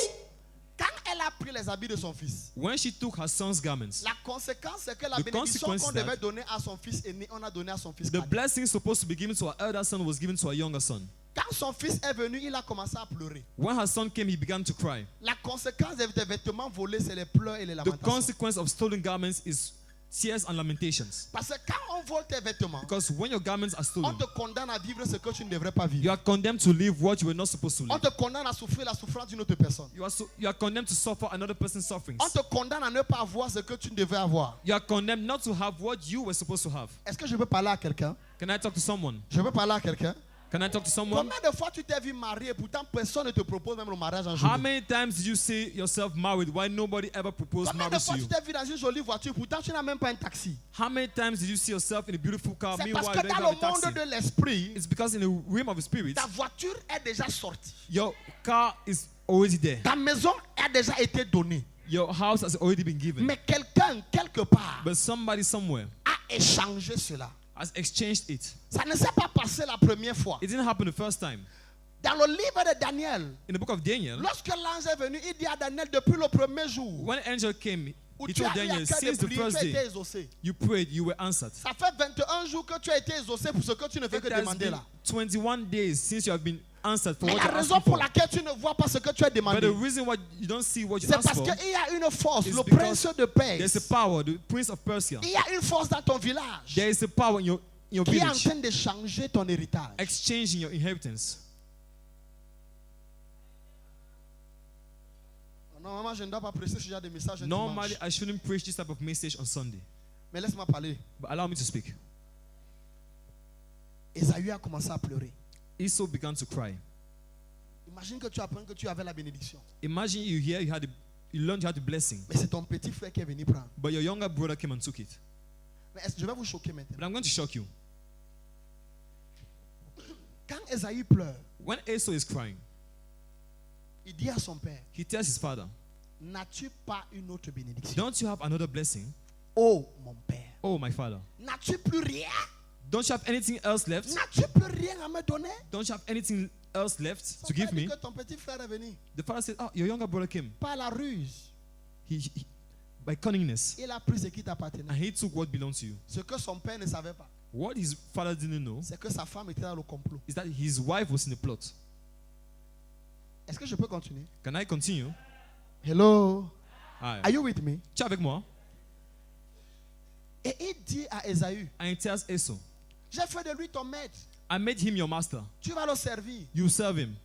Quand elle a pris les habits de son fils, When she took her son's garments, la conséquence c'est que la The bénédiction consequence qu'on is that devait donner à son fils aîné, on a donné à son fils the cadet. blessing supposed to be given to her elder son was given to her younger son. Quand son fils est venu, il a commencé à pleurer. When her son came, he began to cry. La conséquence des vêtements volés, c'est les pleurs et les The lamentations. consequence of stolen garments is tears and lamentations. Parce que quand on vole tes vêtements, Because when your garments are on stolen, te condamne à vivre ce que tu ne devrais pas vivre. you are condemned to live what you were not supposed to On live. te condamne à souffrir la souffrance d'une autre personne. You are condemned to suffer another person's sufferings. On te condamne à ne pas avoir ce que tu ne devais avoir. You are condemned not to have what you were supposed to have. Est-ce que je peux parler à quelqu'un? Can I talk to someone? Je peux parler à quelqu'un? Can I talk to someone? Combien de fois tu t'es vu marié et pourtant personne ne te propose même le mariage en How jolie? many times did you see yourself married? Why nobody ever proposed Combien de marriage fois to tu you? t'es vu dans une jolie voiture pourtant tu n'as même pas un taxi? How many times did you see yourself in a beautiful car? C'est Meanwhile, parce you que don't dans even have le a monde taxi. de l'esprit, It's because in the realm of the spirit, ta voiture est déjà sortie. your car is already there. Ta maison a déjà été donnée. Your house has already been given. Mais quelqu'un, quelque part, But somebody somewhere a échangé cela. has exchanged it. Ça ne s'est pas passé la première fois. It didn't happen the first time. Dans le livre de Daniel, In the book of Daniel, lorsque l'ange est venu, il dit à Daniel depuis le premier jour when an angel came, où he tu as told eu à Daniel, cœur since de the prier, first tu as été day exaucé. you prayed, you were answered. Ça fait 21 jours que tu as été exaucé pour ce que tu ne fais que It has demander been là. 21 days since you have been answered for Mais what la you're raison asking pour for. laquelle tu ne vois pas ce que tu as But the demandé, reason why you don't see what you c'est asked parce for, qu'il y a une force, is le because prince de paix. there's a power, the prince of Persia. Il y a une force dans ton village There is a power in your qui est en village, train de changer ton héritage. exchanging your inheritance. Normalement, je ne dois pas prêcher ce genre de message un Normally, dimanche. I shouldn't preach this type of message on Sunday, Mais laisse-moi parler. but allow me to speak. Esaü a commencé à pleurer. Esau began to cry. Imagine que tu apprends que tu avais la bénédiction. Imagine you here, you learned you had the blessing, Mais c'est ton petit frère qui est venu prendre. but your younger brother came and took it. Mais je vais vous choquer maintenant. But I'm going to shock you. Quand Esaü pleure, When Esau is crying, il dit à son père, he tells his father, n'as-tu pas une autre bénédiction? don't you have another blessing? Oh mon père, Oh, my father. n'as-tu plus rien? Don't you have anything else left? N'as-tu plus rien à me donner? Don't you have anything else left Son to père give dit me? que ton petit frère est venu. The father said, oh, your younger brother came. Par la ruse, By cunningness, il a pris ce qui t'appartenait. and he took what belonged to you. Ce que son père ne savait pas, What his father didn't know c'est que sa femme était dans le complot. is that his wife was in the plot. Est-ce que je peux continuer? Can I continue? Hello? Hi. Are you with me? Tu es avec moi? Et il dit à Esaü, And he tells Esau, j'ai fait de lui ton maître. I made him your master. Tu vas le servir. You serve him.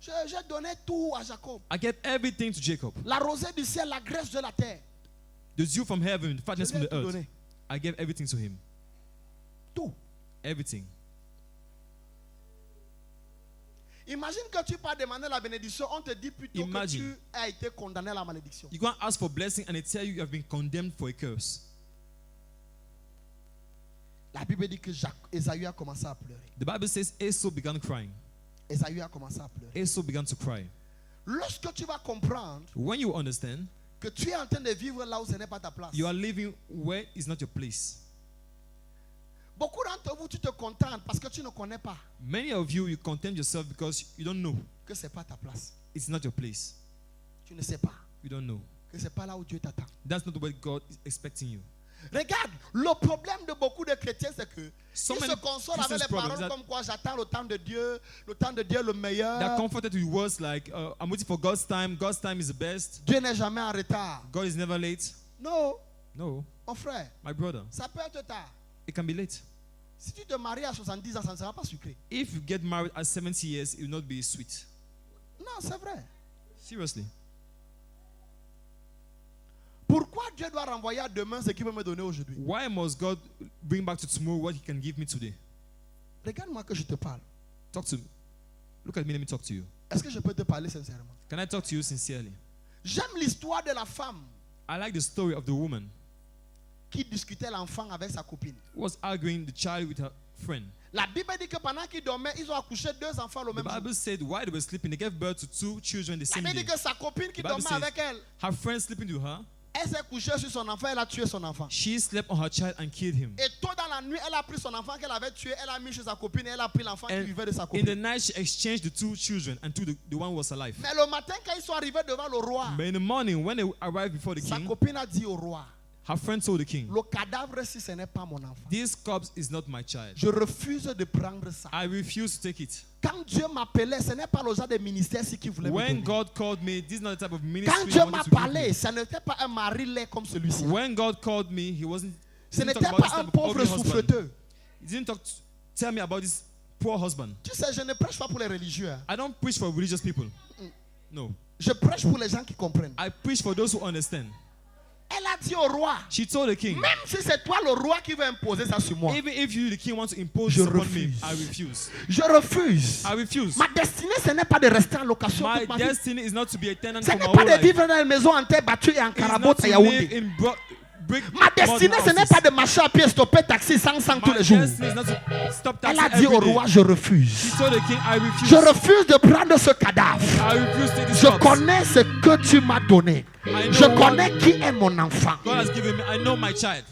J'ai donné tout à Jacob. I gave everything to Jacob. La rosée du ciel, la graisse de la terre. The dew from heaven, the Je fatness from lui ai the tout earth. donné. I gave everything to him. Tout. Everything. Imagine que tu pars demander la bénédiction, on te dit plutôt Imagine. que tu as été condamné à la malédiction. You go and ask for blessing and they tell you you have been condemned for a curse. La Bible dit que Esaü a commencé à pleurer. The Bible says Esau began crying. Esaü a commencé à pleurer. Esau began to cry. Lorsque tu vas comprendre When you understand, que tu es en train de vivre là où ce n'est pas ta place. you are living where is not your place. Beaucoup d'entre vous, tu te contentes parce que tu ne connais pas Many of you, you content yourself because you don't know. que ce n'est pas ta place. It's not your place. Tu ne sais pas You don't know. que ce n'est pas là où Dieu t'attend. That's not what God is expecting you. Regarde, le problème de beaucoup de chrétiens, c'est que So ils many se consolent avec Christians les problems paroles that- comme quoi j'attends le temps de Dieu le meilleur. They're comforted with words like, I'm waiting for God's time is the best. Dieu n'est jamais en retard. God is never late. Non, No, mon frère, my brother, ça peut être tard. it can be late. Si tu te maries à 70 ans, ça ne sera pas sucré. If you get married at 70 years, it will not be sweet. Non, c'est vrai. Seriously. Pourquoi Dieu doit renvoyer à demain ce qu'il veut me donner aujourd'hui? Why must God bring back to tomorrow what he can give me today? Regarde-moi que je te parle. Talk to me. Look at me, let me talk to you. Est-ce que je peux te parler sincèrement? Can I talk to you sincerely? J'aime l'histoire de la femme I like the story of the woman qui discutait l'enfant avec sa copine. who was arguing the child with her friend. La Bible dit que pendant qu'ils dormaient, ils ont accouché 2 enfants le The même jour. Bible said while they were sleeping, they gave birth to 2 children the La same Bible day. dit que sa copine qui The Bible dormait says- avec elle, Her friend sleeping with her, elle s'est couchée sur son enfant, elle a tué son enfant. she slept on her child and killed him. Et tôt dans la nuit, elle a pris son enfant qu'elle avait tué, elle a mis chez sa copine et elle a pris l'enfant qui And vivait de sa in the copine. night, she exchanged the 2 children and took the one who was alive. Mais le matin, quand ils sont arrivés devant le roi, But in the morning, when they arrived before the sa king, copine a dit au roi, Her friend told the king, le cadavre, si ce n'est pas mon enfant, this corpse is not my child. je refuse de prendre ça. I refuse to take it. Quand Dieu m'appelait, ce n'est pas le genre de ministère qui voulait me When donner. God called me, this is not the type of Quand ministry Dieu he m'a wanted to give parlé, me. ce n'était pas un mari laid comme celui-ci. When God called me, he wasn't. Ce He didn't n'était talk about this pas un type of pauvre ugly husband. souffreteux. He didn't tell me about this poor husband. Tu sais, je ne prêche pas pour les religieux. Hein. I don't preach for religious people. No. Je prêche pour les gens qui comprennent. I preach for those who understand. Elle a dit au roi, She told the king, même si c'est toi le roi qui veut imposer ça sur moi, even if you, the king, want to impose Je this upon me, refuse. I refuse. je refuse. I refuse. Ma destinée, ce n'est pas de rester en location My toute ma vie. destiny is not to be a tenant Ce for n'est my pas whole de life. vivre dans une maison en terre battue et en It is not carabote to à live Yaoundé. in brick Ma destinée, modern ce n'est houses. pas de marcher à pied, stopper taxi sans tous My les jours. destiny is not to stop Elle taxi a dit every au day. roi, je She refuse. told the king, I refuse. Je refuse de prendre ce cadavre. I refuse to take this Je corpse. connais ce que tu m'as donné. I Je know connais qui est mon enfant. God has given me. I know my child.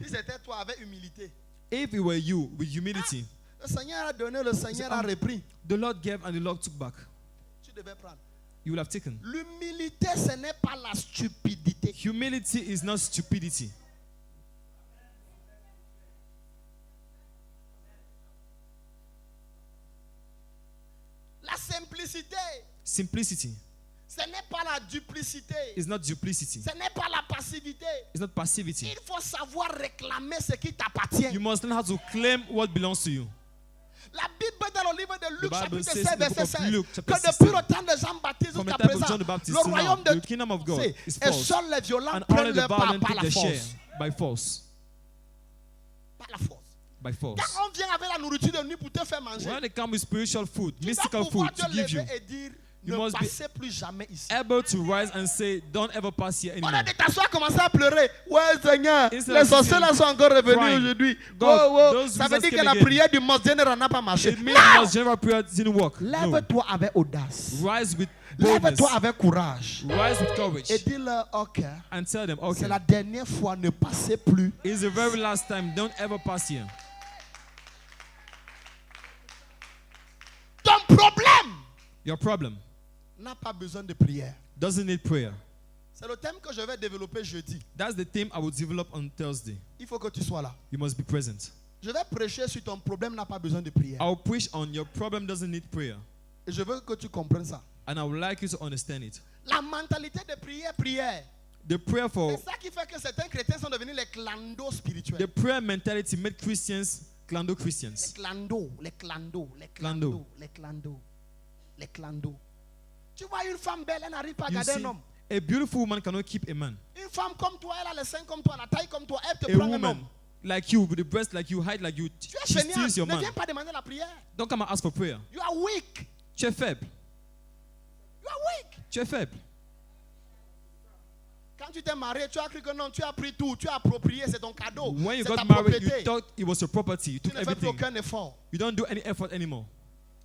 Si c'était toi avec humilité, If it were you with humility, le Seigneur a donné, le Seigneur a repris. the Lord gave and the Lord took back. Tu devais prendre. You will have taken. L'humilité, ce n'est pas la stupidité. Humility is not stupidity. La simplicité, Simplicity ce n'est pas la duplicité. is not duplicity. Ce n'est pas la passivité. It's not passivity. Il faut savoir réclamer ce qui t'appartient. You must learn how to claim what belongs to you. La Bible dans le livre de Luc, The Bible chapitre says 16, in the book verset of 16, Luke, que chapter depuis 16, le temps de Jean-Baptiste from the jusqu'à time of présent, John the Baptist le to royaume now, de the kingdom of God is et false, seuls les violents and only prennent the leur part violent par take la their share force. by force. Par la force. By force. Quand on vient avec la nourriture de nuit pour te faire manger, When it comes with spiritual food, tu dois mystical pouvoir food te to give you, lever et dire, you ne must be passez plus jamais ici. able to rise and say, don't ever pass here Au anymore. lieu de t'asseoir, commencer à pleurer. Ouais, Seigneur, Instead les of sorciers là sont encore revenus crying, aujourd'hui. God, Oh, oh. those Ça veut wizards dire que came la again. prière du Monseigneur n'a pas marché. It means Non! that general prayer didn't work. No. Lève-toi avec audace. Rise with boldness. Lève-toi avec courage. Rise with courage. Et dis-leur, ok, And tell them, c'est okay, la dernière fois, ne passez plus. it's the very last time. Don't ever pass here. Ton problème Your problem n'a pas besoin de prière. doesn't need prayer. C'est le thème que je vais développer jeudi. That's the theme I will develop on Thursday. Il faut que tu sois là. You must be present. Je vais prêcher sur ton problème n'a pas besoin de prière. I'll preach on your problem doesn't need prayer. Et je veux que tu comprennes ça. And I would like you to understand it. La mentalité de prière. The prayer for C'est ça qui fait que certains chrétiens sont devenus les clandos spirituels. the prayer mentality made Christians clando Les Christians. clandos, les clandos, les clandos, les clandos, les clandos. Tu vois une femme belle, elle n'arrive pas à You garder see, un homme. a beautiful woman cannot keep a man. Une femme comme toi, elle a les seins comme toi, la taille comme toi, elle te A prend un woman homme. like you, with the breast like you, height like you, Tu es she fainéant, steals your ne man. viens pas demander la prière. Don't come and ask for prayer. You are weak. Tu es faible. You are weak. Tu es faible. Quand tu t'es marié, tu as cru que non, tu as pris tout, tu as approprié, c'est ton cadeau, When you c'est ta got married, you propriété. thought it was your property. You Tu took ne fais plus everything. aucun effort. You don't do any effort anymore.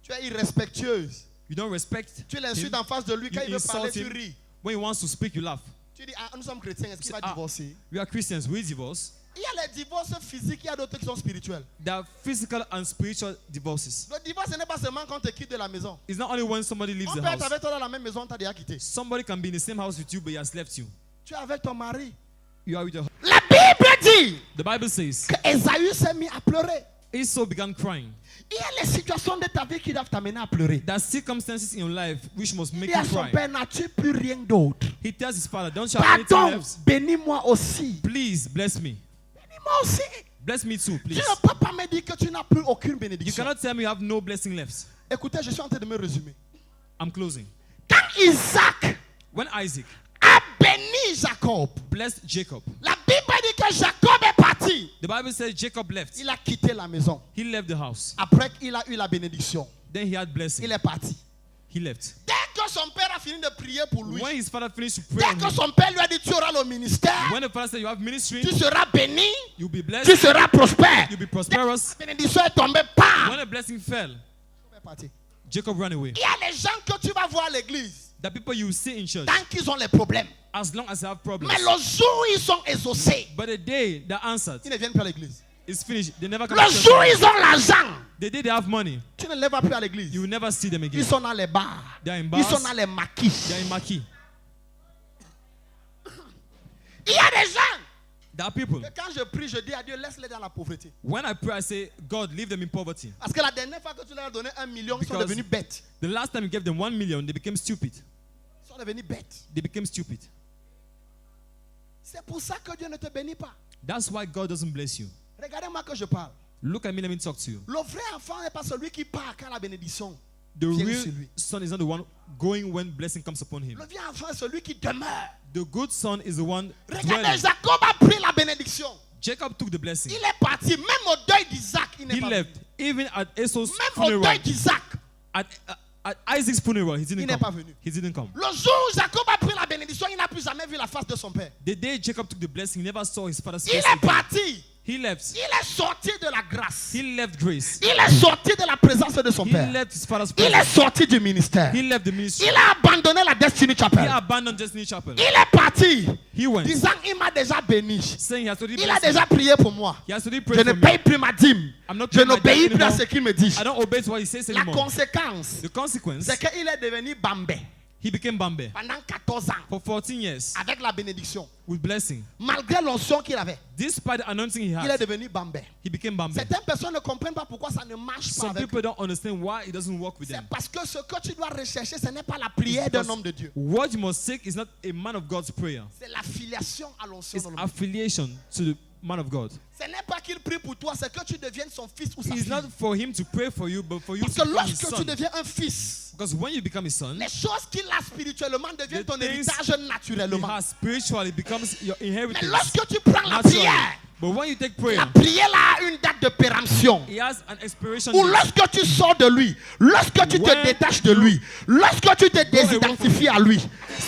Tu es irrespectueuse. You don't respect Tu l'insultes him. en face de lui. Quand You il veut parler, insult tu him. ris. When he wants to speak, you laugh. Tu dis, ah, nous sommes chrétiens, est-ce qu'il va Ah. divorcer? We are Christians. We divorce. Il y a les divorces physiques, il y a d'autres qui sont spirituels. There are physical and spiritual divorces. Le divorce, ce n'est pas seulement quand on te quitte de la maison. It's not only when somebody leaves On the peut être house. avec toi dans la même maison, on t'a déjà quitté. Somebody can be in the same house with you, but he has left you. Tu es avec ton mari. You are with your. La Bible dit The Bible says que Esaü s'est mis à pleurer. Esau began crying. Il y a les situations de ta vie qui doivent t'amener à pleurer. There are circumstances in your life which must Il make dit à you son cry. père, n'as-tu plus rien d'autre? He tells his father, "Don't you have anything Pardon, left? bénis-moi aussi. Please bless me. Bénis-moi aussi. Bless me too, Tu please." ne peux pas me dire que tu n'as plus aucune You bénédiction. cannot tell me you have no blessing left. Écoutez, je suis en train de me résumer. I'm closing. Quand Isaac When Isaac a béni Jacob, blessed Jacob, la Bible dit que Jacob est parti. the Bible says Jacob left. Il a quitté la maison. He left the house. Après qu'il a eu la bénédiction, Then he had blessing. il est parti. He left. Dès que son père a fini de prier pour lui, When his father finished to pray dès on que him, son père lui a dit tu auras le ministère, when the father said you have ministry, tu seras béni, you'll be tu blessed, seras prospère. you'll be prosperous. La bénédiction est tombée, bam! When the blessing fell, Il est parti. Jacob ran away. Il y a les gens que tu vas voir à l'église, The people you see in church, tant qu'ils ont les problèmes. as long as they have problems, Mais le jour où ils sont exaucés, but the day they answered ils ne viennent plus à l'église. is finished, they never come Le to church. jour où ils ont l'argent, The day they have money, tu ne les vois plus à l'église. you will never see them again. Ils sont dans les bars. They are in Ils bars, sont dans les maquis. they are in Maki. Il y a des gens There are people. que quand je prie, je dis à Dieu, laisse-les dans la pauvreté. When I pray, I say, God, leave them in poverty. Parce que la dernière fois que tu leur as donné 1 million, ils sont Because devenus bêtes. the last time you gave them 1 million, they became stupid. Ils sont devenus bêtes. They became stupid. C'est pour ça que Dieu ne te bénit pas. That's why God doesn't bless you. Regardez-moi que je parle. Look at me, let me talk to you. Le vrai enfant n'est pas celui qui part quand la bénédiction The vient real sur lui. son is not the one going when blessing comes upon him. Le vrai enfant est celui qui demeure. The good son is the one Regardez, dwelling. Jacob a pris la bénédiction. Jacob took the blessing. Il est parti. Même au deuil d'Isaac, il n'est He pas left. venu. Even at Esau's Même au funeral, deuil d'Isaac, at Isaac's funeral, he il didn't n'est pas come. venu. He didn't come. Le jour où Jacob a pris la bénédiction, il n'a plus jamais vu la face de son père. The day Jacob took the blessing, he never saw his father's Il face est again. parti. He left. Il est sorti de la grâce. He left grace. Il est sorti de la présence de son He père. left his father's Il est presence. sorti du ministère. He left the ministry. Il a abandonné la Destiny He Chapel. abandoned Destiny Chapel. Il est parti, He went, disant il m'a déjà béni. saying he has already Il a blessed me. déjà prié pour moi. He has already Je prayed ne for me. paye plus ma dîme. I'm not Je paying my n'obéis debt plus à anymore. ce qu'il me dit. I don't obey to what he says La anymore. conséquence, The consequence, c'est qu'il est devenu Bambé he became Bambe pendant 14 ans for 14 years avec la bénédiction. with blessing. Malgré l'onction qu'il avait, Despite the anointing he il est had, devenu Bambé. he became Bambe. Certaines personnes ne comprennent pas pourquoi ça ne marche pas Some avec people lui. don't understand why it doesn't work with C'est them. parce que ce que tu dois rechercher, ce n'est pas la prière d'un homme de Dieu. What you must seek is not a man of God's prayer. C'est l'affiliation à l'onction It's de l'homme. affiliation to the man of God. Ce n'est pas qu'il prie pour toi, c'est que tu deviennes son fils ou sa It's fille. not for him to pray for you, but for you Parce to que become his lorsque tu son. deviens un fils, Because when you become his son, les choses qu'il a spirituellement deviennent The ton things héritage he naturellement. has spiritually becomes your Mais inheritance. lorsque tu prends la Naturally. prière, But when you take la prayer, prière là a une date de péremption. he has an expiration Ou date. lorsque tu sors de lui, lorsque tu te When détaches de lui, lorsque tu te désidentifies à lui,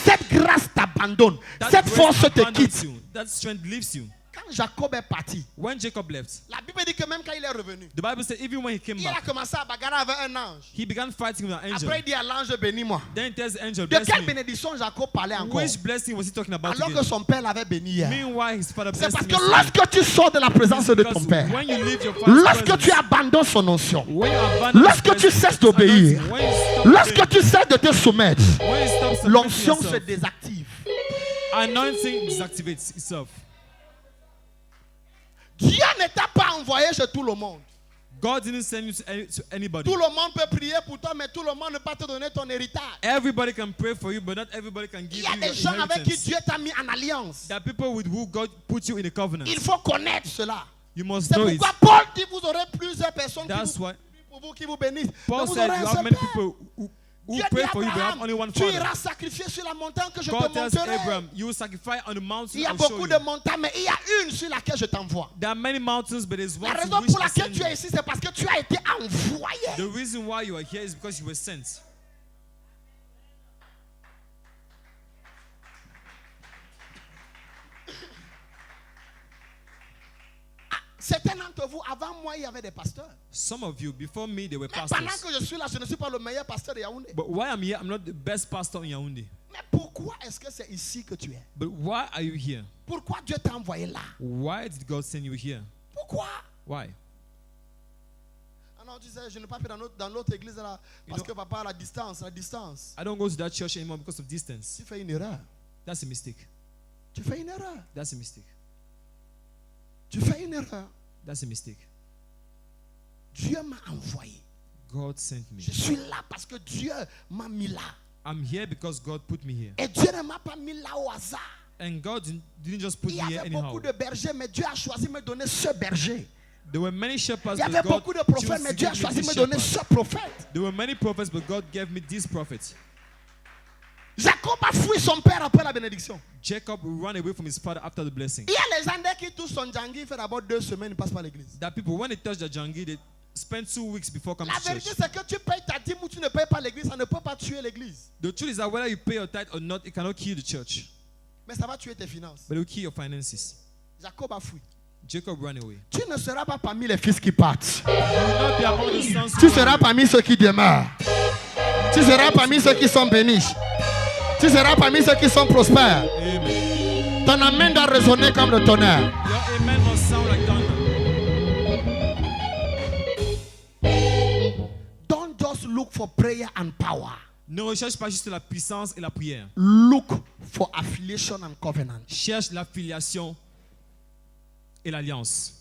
cette grâce t'abandonne, That cette grace force te abandons quitte. you. That strength leaves you. Quand Jacob est parti, When Jacob left, la Bible dit que même quand il est revenu, the Bible says even when he came il a back, commencé à bagarrer avec un ange. he began fighting with an angel. Après, il dit à l'ange, bénis-moi. Then he tells the angel, De bless quelle me. bénédiction Jacob parlait encore? Which blessing was he talking about Alors que again? son père l'avait béni hier. Meanwhile, his father C'est blessed parce him que yesterday. lorsque tu sors de la présence de ton Because père, when you leave your father's lorsque presence, tu abandonnes son onction, when you abandon lorsque his tu presence, cesses d'obéir, when you stop lorsque obeying, tu cesses de te soumettre, when you stop submitting l'onction se yourself, désactive. anointing deactivates itself. Dieu ne t'a pas envoyé chez tout le monde. God didn't send you to anybody. Tout le monde peut prier pour toi, mais tout le monde ne peut pas te donner ton héritage. Everybody can pray for you, but not everybody can Il give y a you des your gens avec qui inheritance. Dieu t'a mis en alliance. There are people with who God put you in a covenant. Il faut connaître cela. You must C'est know it. pourquoi Paul dit vous aurez plusieurs personnes qui That's vous why prient pour vous, qui vous bénissent. Mais Paul vous said aurez you un have seul many Père. people who Dieu dit pray for you, but have only Abraham, one tu Father. iras sacrifier sur la montagne que je God te tells montrerai. Abraham, you will sacrifice on the Il mountain y a I'll show beaucoup you. de montagnes, mais il y a une sur laquelle je t'envoie. There are many mountains, but there's La one to raison which pour I laquelle send tu you. es ici, c'est parce que tu as été envoyé. The reason why you are here is because you were sent. Certains d'entre vous, avant moi, il y avait des pasteurs. Some of you, before me, they were Mais pendant pastors. que je suis là, je ne suis pas le meilleur pasteur de Yaoundé. But why I'm here, I'm not the best pastor in Yaoundé. Mais pourquoi est-ce que c'est ici que tu es? But why are you here? Pourquoi Dieu t'a envoyé là? Why did God send you here? Pourquoi? Why? Ah non, tu sais, je ne pas dans l'autre église là, parce know- que papa a la distance, la distance. I don't go to that church anymore because of distance. Tu fais une erreur. That's a mistake. Tu fais une erreur. That's a mistake. Tu fais une erreur. That's a mistake. Dieu m'a envoyé. God sent me. Je suis là parce que Dieu m'a mis là. I'm here because God put me here. Et Dieu ne m'a pas mis là au hasard. And God didn't just put Il me y here avait anyhow. beaucoup de bergers, mais Dieu a choisi de me donner ce berger. There were many shepherds, Il y but avait God beaucoup de prophètes, chose mais to Dieu a give choisi me de me this donner shepherd. ce prophète. There were many prophets, but God gave me these prophets. Jacob a fui son père après la bénédiction. Jacob ran away from his father after the blessing. Il y a les gens dès qu'ils touchent son djangui, il fait d'abord 2 semaines, il passe par l'église. That people, when they touch the jangi, they spend 2 weeks before coming La to vérité, church. c'est que tu payes ta dîme ou tu ne payes pas l'église, ça ne peut pas tuer l'église. The truth is that whether you pay your tithe or not, it cannot kill the church, Mais ça va tuer tes finances. but it will kill your finances. Jacob a fui. Jacob ran away. Tu ne seras pas parmi les fils qui partent. You will not be among the sons Tu who seras parmi ceux qui demeurent. Tu seras parmi ceux qui sont bénis. Tu seras parmi ceux qui sont prospères. Amen. Ton amen doit résonner comme le tonnerre. Your amen must sound like thunder. Don't just look for prayer and power. Ne recherche pas juste la puissance et la prière. Look for affiliation and covenant. Cherche l'affiliation et l'alliance.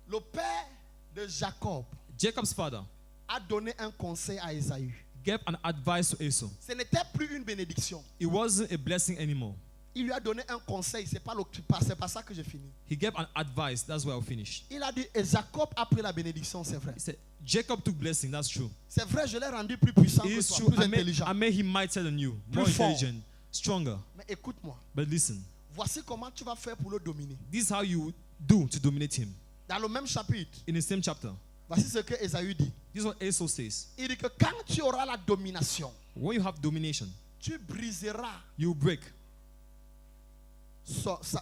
Le père de Jacob Jacob's father a donné un conseil à Ésaü. gave an advice to Esau. Ce n'était plus une bénédiction. It wasn't a blessing anymore. Il lui a donné un conseil. C'est pas ça que j'ai fini. He gave an advice. That's where I'll finish. Il a dit, et Jacob a pris la bénédiction, c'est vrai. He said, Jacob took blessing. That's true. C'est vrai, je l'ai rendu plus puissant It que is toi, true. plus intelligent. I made him mightier than you, more Plus fort. intelligent, stronger. Mais écoute-moi, But listen, voici comment tu vas faire pour le dominer. this is how you do to dominate him. Dans le même chapitre, In the same chapter, voici ce que Ésaü dit. this is what Esau says. Il dit que quand tu auras la domination, When you have domination, tu briseras, you break.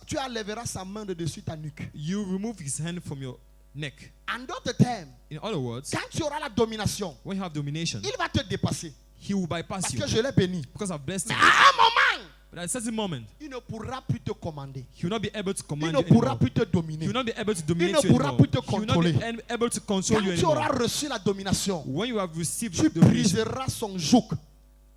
tu enlèveras sa main de dessus ta nuque. You remove his hand from your neck. En d'autres termes, In other words, quand tu auras la domination, when you have domination, il va te dépasser. he will bypass Parce you que je l'ai béni. because I've blessed Mais him. à un moment, But at a certain moment, il ne pourra plus te commander. he will not be able to Il command ne you pourra anymore. plus te He dominer. will not be able to Il dominate ne you pourra anymore. plus te He will not be contrôler. able to control you Quand tu auras anymore. reçu la domination, When you have received tu domination, briseras son joug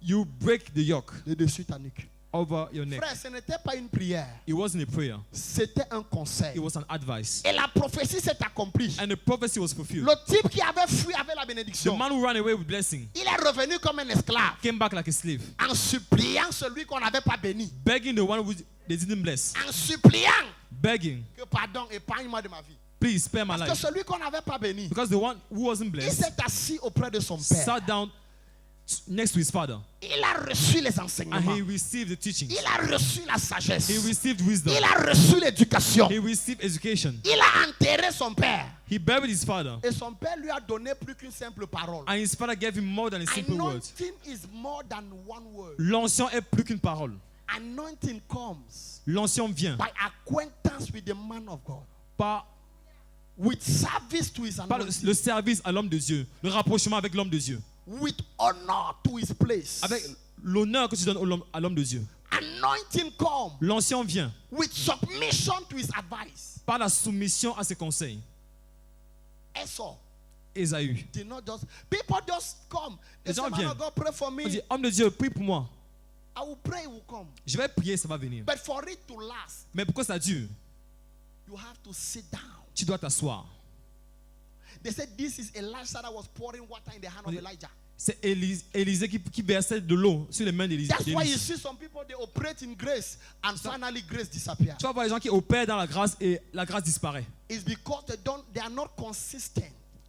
you break the yoke de dessus ta nuque. over your neck. Frère, ce n'était pas une prière, It wasn't a prayer. c'était un conseil. It was an advice. Et la prophétie s'est accomplie. And the prophecy was fulfilled. Le type qui avait fui avec la The bénédiction, man who ran away with blessing il est revenu comme un esclave came back like a slave, en suppliant celui qu'on n'avait pas béni. begging the one who they didn't bless, En suppliant begging, que pardon, épargne-moi de ma vie. please spare my Parce que life. celui qu'on n'avait pas béni, Because the one who wasn't il blessed s'est assis auprès de son père. sat down next to his father Il a reçu les and enseignements. he received the teachings. Il a reçu la sagesse. He received wisdom. Il a reçu l'éducation. He received education. Il a enterré son père. He buried his father. Et son père lui a donné plus qu'une simple parole. And his father gave him more than a simple word. Anointing is more than one word. L'ancien est plus qu'une parole. Anointing comes L'ancien vient by acquaintance with the man of God. par, With service to his par anointing. le service à l'homme de Dieu, le rapprochement avec l'homme de Dieu, With honor to his place. avec l'honneur que tu donnes à l'homme de Dieu. Anointing comes L'ancien vient with submission to his advice. par la soumission à ses conseils. Esau Ésaü. did not just, people just come. They Les say, gens man viennent. of God, pray for On me. dit, homme de Dieu, prie pour moi. I will pray, it will come. Je vais prier, ça va venir. But for it to last, Mais pourquoi ça dure? you have to sit down. Tu dois t'asseoir. They said this is Elisha that was pouring water in the hand of Elijah. C'est Élisée qui versait de l'eau sur les mains d'Élisée. That's why you see some people, they operate in grace and finally grace disappears. Tu vas voir les gens qui opèrent dans la grâce et la grâce disparaît. It's because they are not consistent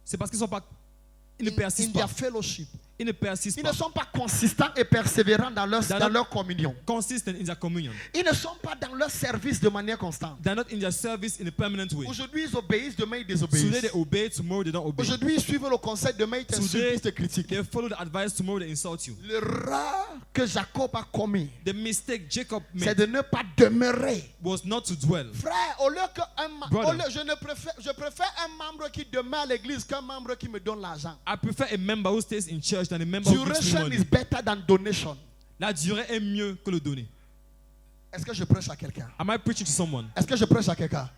C'est parce qu'ils ne in persistent their pas. fellowship. Ils ne persistent Ils pas. ne sont pas consistants et persévérants dans leur communion. Consistent in their communion. Ils ne sont pas dans leur service de manière constante. They're not in their service in a permanent way. Aujourd'hui, ils obéissent, demain, ils Today désobéissent. they obey, tomorrow they don't obey. Aujourd'hui, ils suivent le conseil, demain, ils t'insultent, Today ils te critiquent. they follow the advice, tomorrow they insult you. L'erreur que Jacob a commis, The mistake Jacob c'est made de ne pas demeurer. was not to dwell. Frère, au lieu que Brother. je préfère un membre qui demeure à l'église qu'un membre qui me donne l'argent. I prefer a member who stays in church than a member who gives me Duration money. is better than donation. La durée est mieux que le donner. Est-ce que je prêche à quelqu'un? Am I preaching to someone? Est-ce que je prêche à quelqu'un?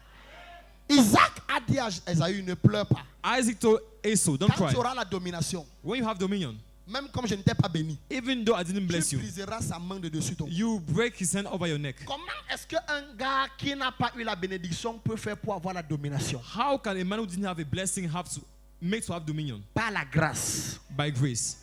Isaac a dit à Esaü, ne pleure pas. Isaac told Esau, don't Quand cry. tu auras la domination, When you have dominion, même comme je ne t'ai pas béni, even though I didn't bless tu you, briseras sa main de dessus ton. you break his hand over your neck. Comment est-ce qu'un gars qui n'a pas eu la bénédiction peut faire pour avoir la domination? How can a man who didn't have a blessing make to have dominion? Par la grâce. By grace.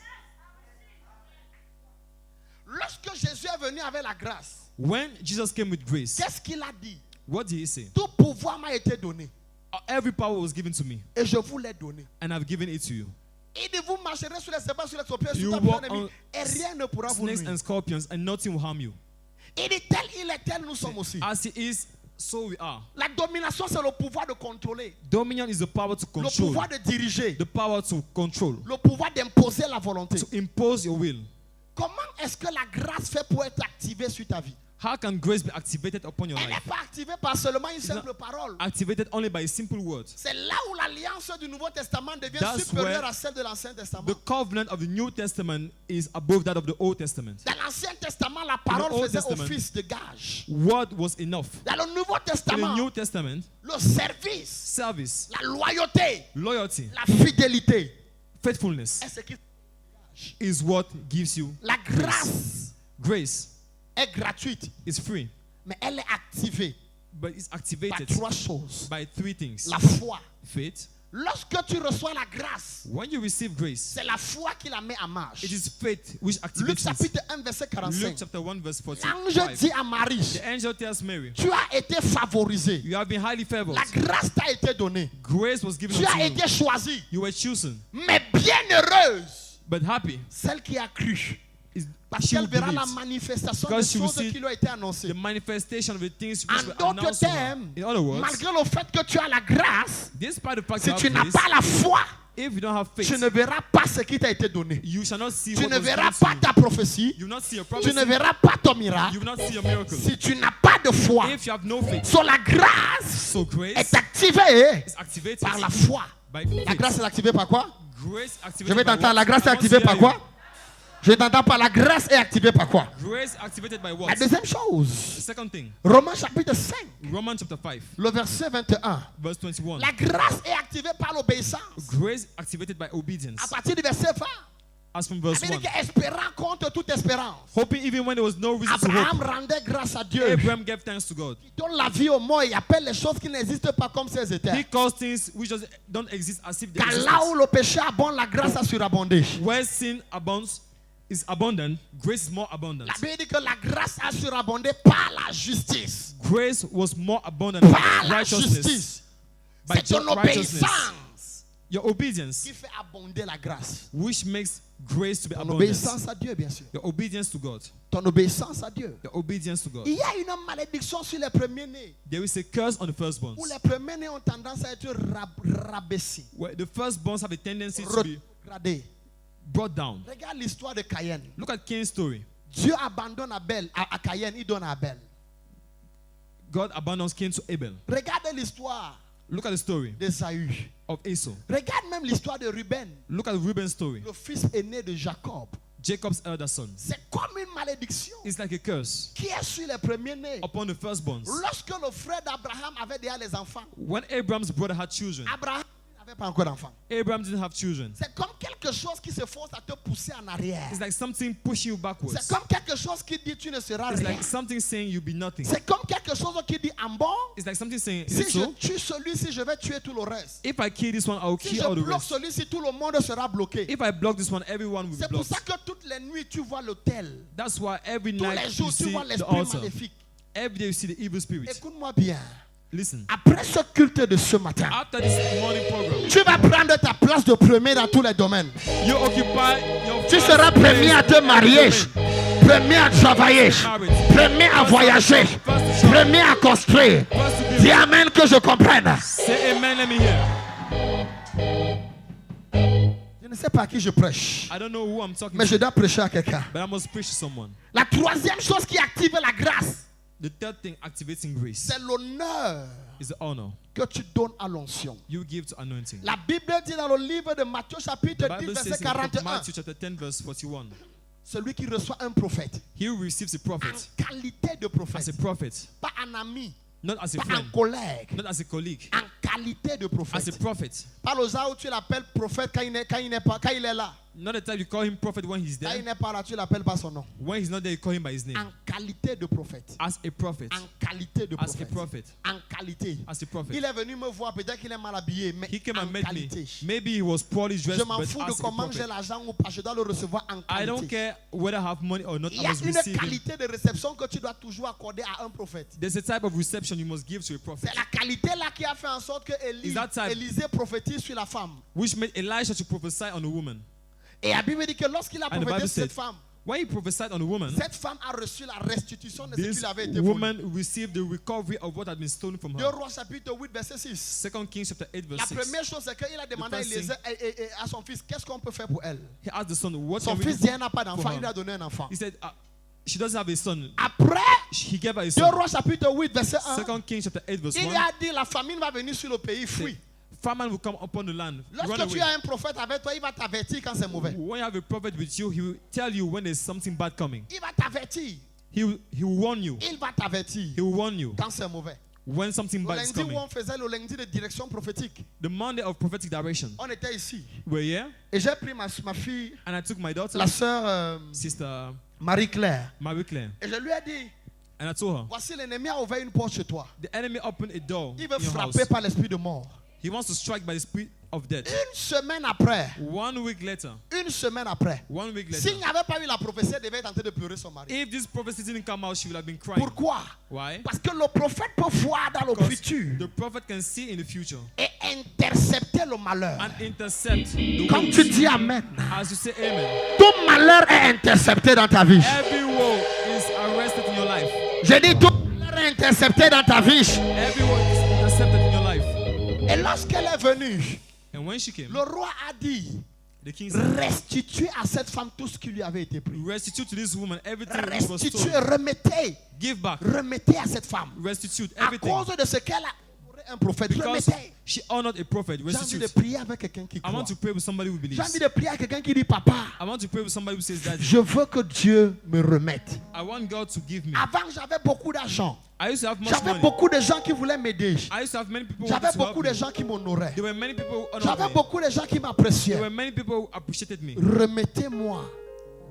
Lorsque Jésus est venu avec la grâce, When Jesus came with grace, qu'est-ce qu'il a dit? what did he say? Tout pouvoir m'a été donné Every power was given to me, et je vous l'ai donné. and I've given it to you. Il dit, vous marcherez sur les serpents, sur les scorpions, You sur ta walk ennemi, on et rien ne pourra vous Snakes nuire. and scorpions, and nothing will harm you. Il dit, tel il est, tel nous sommes aussi. As he is, so we are. La domination, c'est le pouvoir de contrôler, Dominion is the power to le control, pouvoir de diriger, the power to control, le pouvoir d'imposer la volonté. to impose your will. Comment est-ce que la grâce fait pour être activée sur ta vie? How can grace be activated upon your Elle n'est life? pas activée par seulement une simple parole. Activated only by a simple word. C'est là où l'alliance du Nouveau Testament devient That's supérieure where à celle de l'Ancien Testament. The covenant of the New Testament is above that of the Old Testament. Dans l'Ancien Testament, la parole Old faisait Testament, office de gage. Word was enough. Dans le Nouveau In the Testament, New Testament, le service, service, la loyauté, loyalty, la fidélité faithfulness est ce qui... is what gives you La grâce grace. est gratuite, It's free, mais elle est activée but it's par activated 3 choses. by 3 things. La foi. Faith. Lorsque tu reçois la grâce, When you receive grace, c'est la foi qui la met en marche. it is faith which Luc activates it. chapitre 1, verset Luke 45. chapter 1 verse L'ange 45. dit à Marie, The angel tells Mary, tu as été favorisée. you have been highly favored. La grâce t'a été donnée. Grace was given Tu as unto you. été choisie. You were chosen, Mais bienheureuse, but happy celle qui a cru. is Parce she qu'elle who verra la believes. manifestation des Because she will choses see qui lui ont été annoncées. The manifestation of the things which En were d'autres announced to her. termes, In other words, malgré le fait que tu as la grâce, despite the fact si you tu have n'as grace, pas la foi, if you don't have tu faith, ne verras pas ce qui t'a été donné. you shall not see Tu what ne was verras given to pas you. ta prophétie. You will not see your Tu prophecy. ne verras pas ton miracle You will not see your miracle. si tu n'as pas de foi. If you have no faith, So la grâce so grace est activée is activated par la foi. by La faith. grâce est activée par quoi? Grace activated Je vais by t'entendre. what? La grâce est I want to activée hear par you. quoi? Je t'entends par la grâce est activée par quoi? Grace activated by La what? deuxième The chose, second thing, Romains chapitre 5, Romans chapter 5, le verset 21. verse 21. La grâce est activée par l'obéissance. Grace activated by obedience. À partir du verset 20, As from verse la Bible 1. dit qu'espérant contre toute espérance, Hoping even when there was no reason to Abraham hope, rendait grâce à Dieu. Abraham gave thanks to God. Il donne la vie aux morts et appelle les choses qui n'existent pas comme si elles He étaient. calls things which just don't exist as if they Car exist. là où le péché abonde, la grâce a surabondé. Where sin abounds is abundant, grace is more abundant. La Bible dit que la grâce a surabondé par la justice. Grace was more abundant Par by la righteousness. justice. By C'est ton righteousness. obéissance Your obedience, qui fait abonder la grâce. which makes grace to be Ton abundant. obéissance à Dieu, bien sûr. Your obedience to God. Ton obéissance à Dieu. Your obedience to God. Il y a une malédiction sur les premiers-nés. There is a curse on the firstborns. Où les premiers-nés ont tendance à être rabaissés, Where the firstborns have a tendency to be regardés. brought down. Regarde l'histoire de Caïn. Look at Cain's story. Dieu abandonne Abel, à Caïn, il donne à Abel. God abandons Cain to Abel. Regarde l'histoire Look at the story d'Ésaü. of Esau. Regarde même l'histoire de Ruben, Look at Reuben's story. le fils aîné de Jacob. Jacob's elder son. C'est comme une malédiction It's like a curse qui est sur les premiers-nés. upon the firstborns. Lorsque le frère d'Abraham avait déjà les enfants, When Abraham's brother had children, Abraham n'avait pas encore d'enfants. Abraham didn't have children. C'est comme quelque chose qui se force à te pousser en arrière. It's like something pushing you backwards. C'est comme quelque chose qui dit tu ne seras It's rien. like something saying you'll be nothing. C'est comme quelque chose qui dit en bon, It's like something saying, is si it je so? tue celui-ci, je vais tuer tout le reste. If I kill this one, I'll Si kill je all the bloque rest. celui-ci, tout le monde sera bloqué. If I block this one, everyone will be C'est pour blocked. ça que toutes les nuits tu vois l'autel. That's why every Tous night les you jours tu see vois the l'esprit altar. maléfique. Every day you see the evil spirit. Écoute-moi bien. Listen. Après ce culte de ce matin, After this morning program, tu vas prendre ta place de premier dans tous les domaines. you occupy your Tu first seras place premier à te in every marier, domain. premier à travailler, premier à voyager, premier à construire. First to be Dis amen que je comprenne. Say amen, let me hear. Je ne sais pas à qui je prêche, I don't know who I'm talking mais je to, dois prêcher à quelqu'un. but I must preach to someone. La troisième chose qui active la grâce, The third thing activating grace c'est l'honneur is the honor que tu donnes à l'onction. you give to anointing. La Bible dit dans le livre de Matthieu chapitre The 10 Bible verset says in the book of 41, Matthew chapter 10 verse 41, celui qui reçoit un prophète he who receives a prophet en qualité de as prophète, a prophet, pas un ami, not as a pas un friend, collègue, not as a colleague, en qualité de as a prophète. prophet. Pas le genre où tu l'appelles prophète quand il est là. Not the time you call him prophet when he's Quand il there. n'est pas là, tu l'appelles par son nom. When he's not there, you call him by his name. En qualité de prophète. As a prophet. En qualité de As a prophète. prophet. En qualité. As a prophet. Il est venu me voir, peut-être qu'il est mal habillé, mais He came en and met me. qualité. Maybe he was poorly Je dressed, m'en but fous de as a comment j'ai prophet. l'argent ou pas, je dois le recevoir en I don't qualité. care whether I have money or not. Il I y a must une receive him. qualité de réception que tu dois toujours accorder à un prophète. There's a type of reception you must give to a prophet, C'est la qualité là qui a fait en sorte que Is that type? Élisée prophétise sur la femme. which made Elisha to prophesy on a woman. Et la Bible dit que lorsqu'il a And the Bible prophétisé said, cette femme when he prophesied on a woman, a reçu la restitution de ce qui this lui avait été volé. woman received the recovery of what had been stolen from 2 her. Rois chapitre 8 verset 6. 2 Kings chapter 8 La verse 6. première chose c'est qu'il a demandé à first thing- Élisée et à son fils qu'est-ce qu'on peut faire pour elle. He asked the son, what Son can we fils do dit elle n'a pas for d'enfant, her? il lui a donné un enfant. He said, she doesn't have a son. Après He gave her a 2 son. Rois chapitre 8 verset 1, 2 Kings chapter 8 verse il 1. lui a dit la famine va venir sur le pays, fuis. Famine will come upon the land. Run Lorsque tu away. as un prophète avec toi, il va t'avertir quand c'est mauvais. When you have a prophet with you, he will tell you when there's something bad coming. Il va t'avertir. He will warn you. Il va t'avertir He will warn you quand c'est mauvais. when something Le bad is lundi où coming. on faisait le lundi de direction prophétique, The Monday of prophetic direction. on était ici. We're here, Et j'ai pris ma fille, and I took my daughter, la sœur Sister Marie-Claire, Marie Claire, et je lui ai dit, and I told her, voici l'ennemi a ouvert une porte chez toi. the enemy opened a door Il veut in your house. frapper par l'esprit de mort. He wants to strike by the spirit of death. Une semaine après, 1 week later, 1 week later, s'il n'y avait pas eu la prophétie, elle devait être en train de pleurer son mari. if this prophecy didn't come out, she would have been crying. Pourquoi? Why? Parce que le prophète peut voir dans le Because futur the prophet can see in the future et intercepter le malheur. and intercept the Comme woes. tu dis Amen, As you say amen, tout malheur est intercepté dans ta vie. every woe is arrested in your life. J'ai dit tout malheur est intercepté dans ta vie. Every woe is intercepted in your life. Et lorsqu'elle est venue, And when she came, le roi a dit, the king said, restituez à cette femme tout ce qui lui avait été pris. restitute to this woman everything which was Restituez, stolen. remettez, Give back. remettez à cette femme. Restitute À everything. cause de ce qu'elle a honoré un prophète, Because remettez. she honored a prophet. J'ai envie de Restitute. prier avec quelqu'un qui I croit. want to pray with somebody who J'ai believes. envie de prier avec quelqu'un qui dit, papa, I want to pray with somebody who says that je veux que Dieu me remette. I want God to give me. Avant, j'avais beaucoup d'argent. I used to have much J'avais money. beaucoup de gens qui voulaient m'aider. I used to have many people who J'avais wanted to help beaucoup de me. gens qui m'honoraient. There were many people who honored J'avais me. beaucoup de gens qui There m'appréciaient. were many people who appreciated me. Remettez-moi.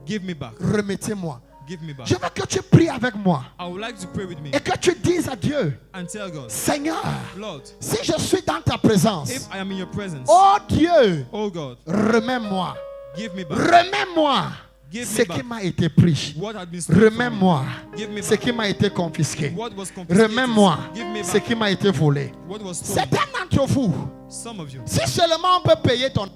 Give me back. Remettez-moi. Give me back. Je veux que tu pries avec moi. I would like to pray with me Et que tu dises à Dieu, and tell God, Seigneur, Lord, si je suis dans ta présence, if I am in your presence, oh Dieu, oh God, remets-moi. give me back. Remets-moi Give ce me qui back m'a été pris. what had been stolen from me. Remets-moi Give me ce back qui m'a été confisqué. what was confiscated. Remets-moi Give me ce back qui m'a été volé. what was stolen. Certains d'entre vous, Some of you, si seulement on peut payer ton...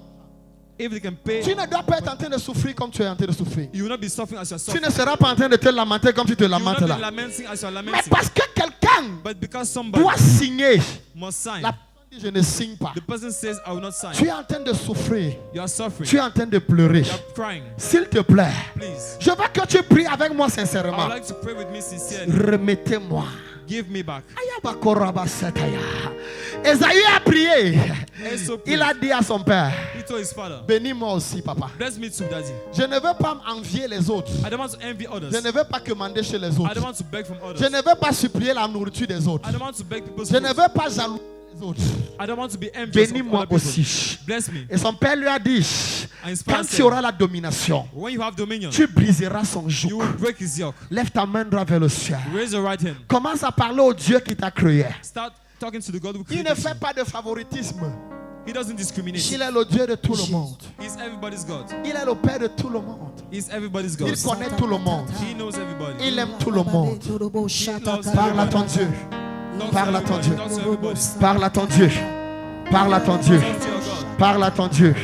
if they can pay, Tu ne dois pas être en train de souffrir comme tu es en train de souffrir. you will not be suffering as you are Tu suffering. ne seras pas en train de te lamenter comme tu te You will lamentes not be là. lamenting as you are Mais lamenting. parce que quelqu'un But because somebody doit signer, must sign, la personne dit je ne signe pas. the person says, I will not sign. Tu es en train de souffrir. You are suffering. Tu es en train de pleurer. You are crying. S'il te plaît, Please. je veux que tu pries avec moi I sincèrement. would like to pray with me sincerely. Remettez-moi. Give me back. Esaïe a prié. Also Il pray. a dit à son père, He told his father, bénis-moi aussi, papa. bless me too, daddy. Je ne veux pas envier les autres. I don't want to envy others. Je ne veux pas commander chez les I don't autres. want to beg from others. Je ne veux pas supplier la nourriture des autres. I don't want to beg people's Je ne food. veux pas jalouser les autres. I don't want to be envious of Bénis-moi other people. aussi. Bless me. Et son père lui a dit, And his quand father tu said, auras la domination, when you have dominion, tu briseras son you joug. will break his yoke. Lève ta main droite vers le ciel. Raise your right hand. Commence à parler au Dieu qui t'a créé. Start talking to the God who Il ne created fait you. pas de favoritisme. He doesn't discriminate. Il est le Dieu de tout le monde. He's everybody's God. Il est le Père de tout le monde. He's everybody's God. Il connaît tout le monde. He knows everybody. Il aime tout le monde. He loves Parle à everybody. ton Dieu. Talk to Parle à ton everybody. Dieu. Talk to everybody. Parle à ton Dieu. Parle à ton Dieu. Talk to your God. Parle à ton Dieu.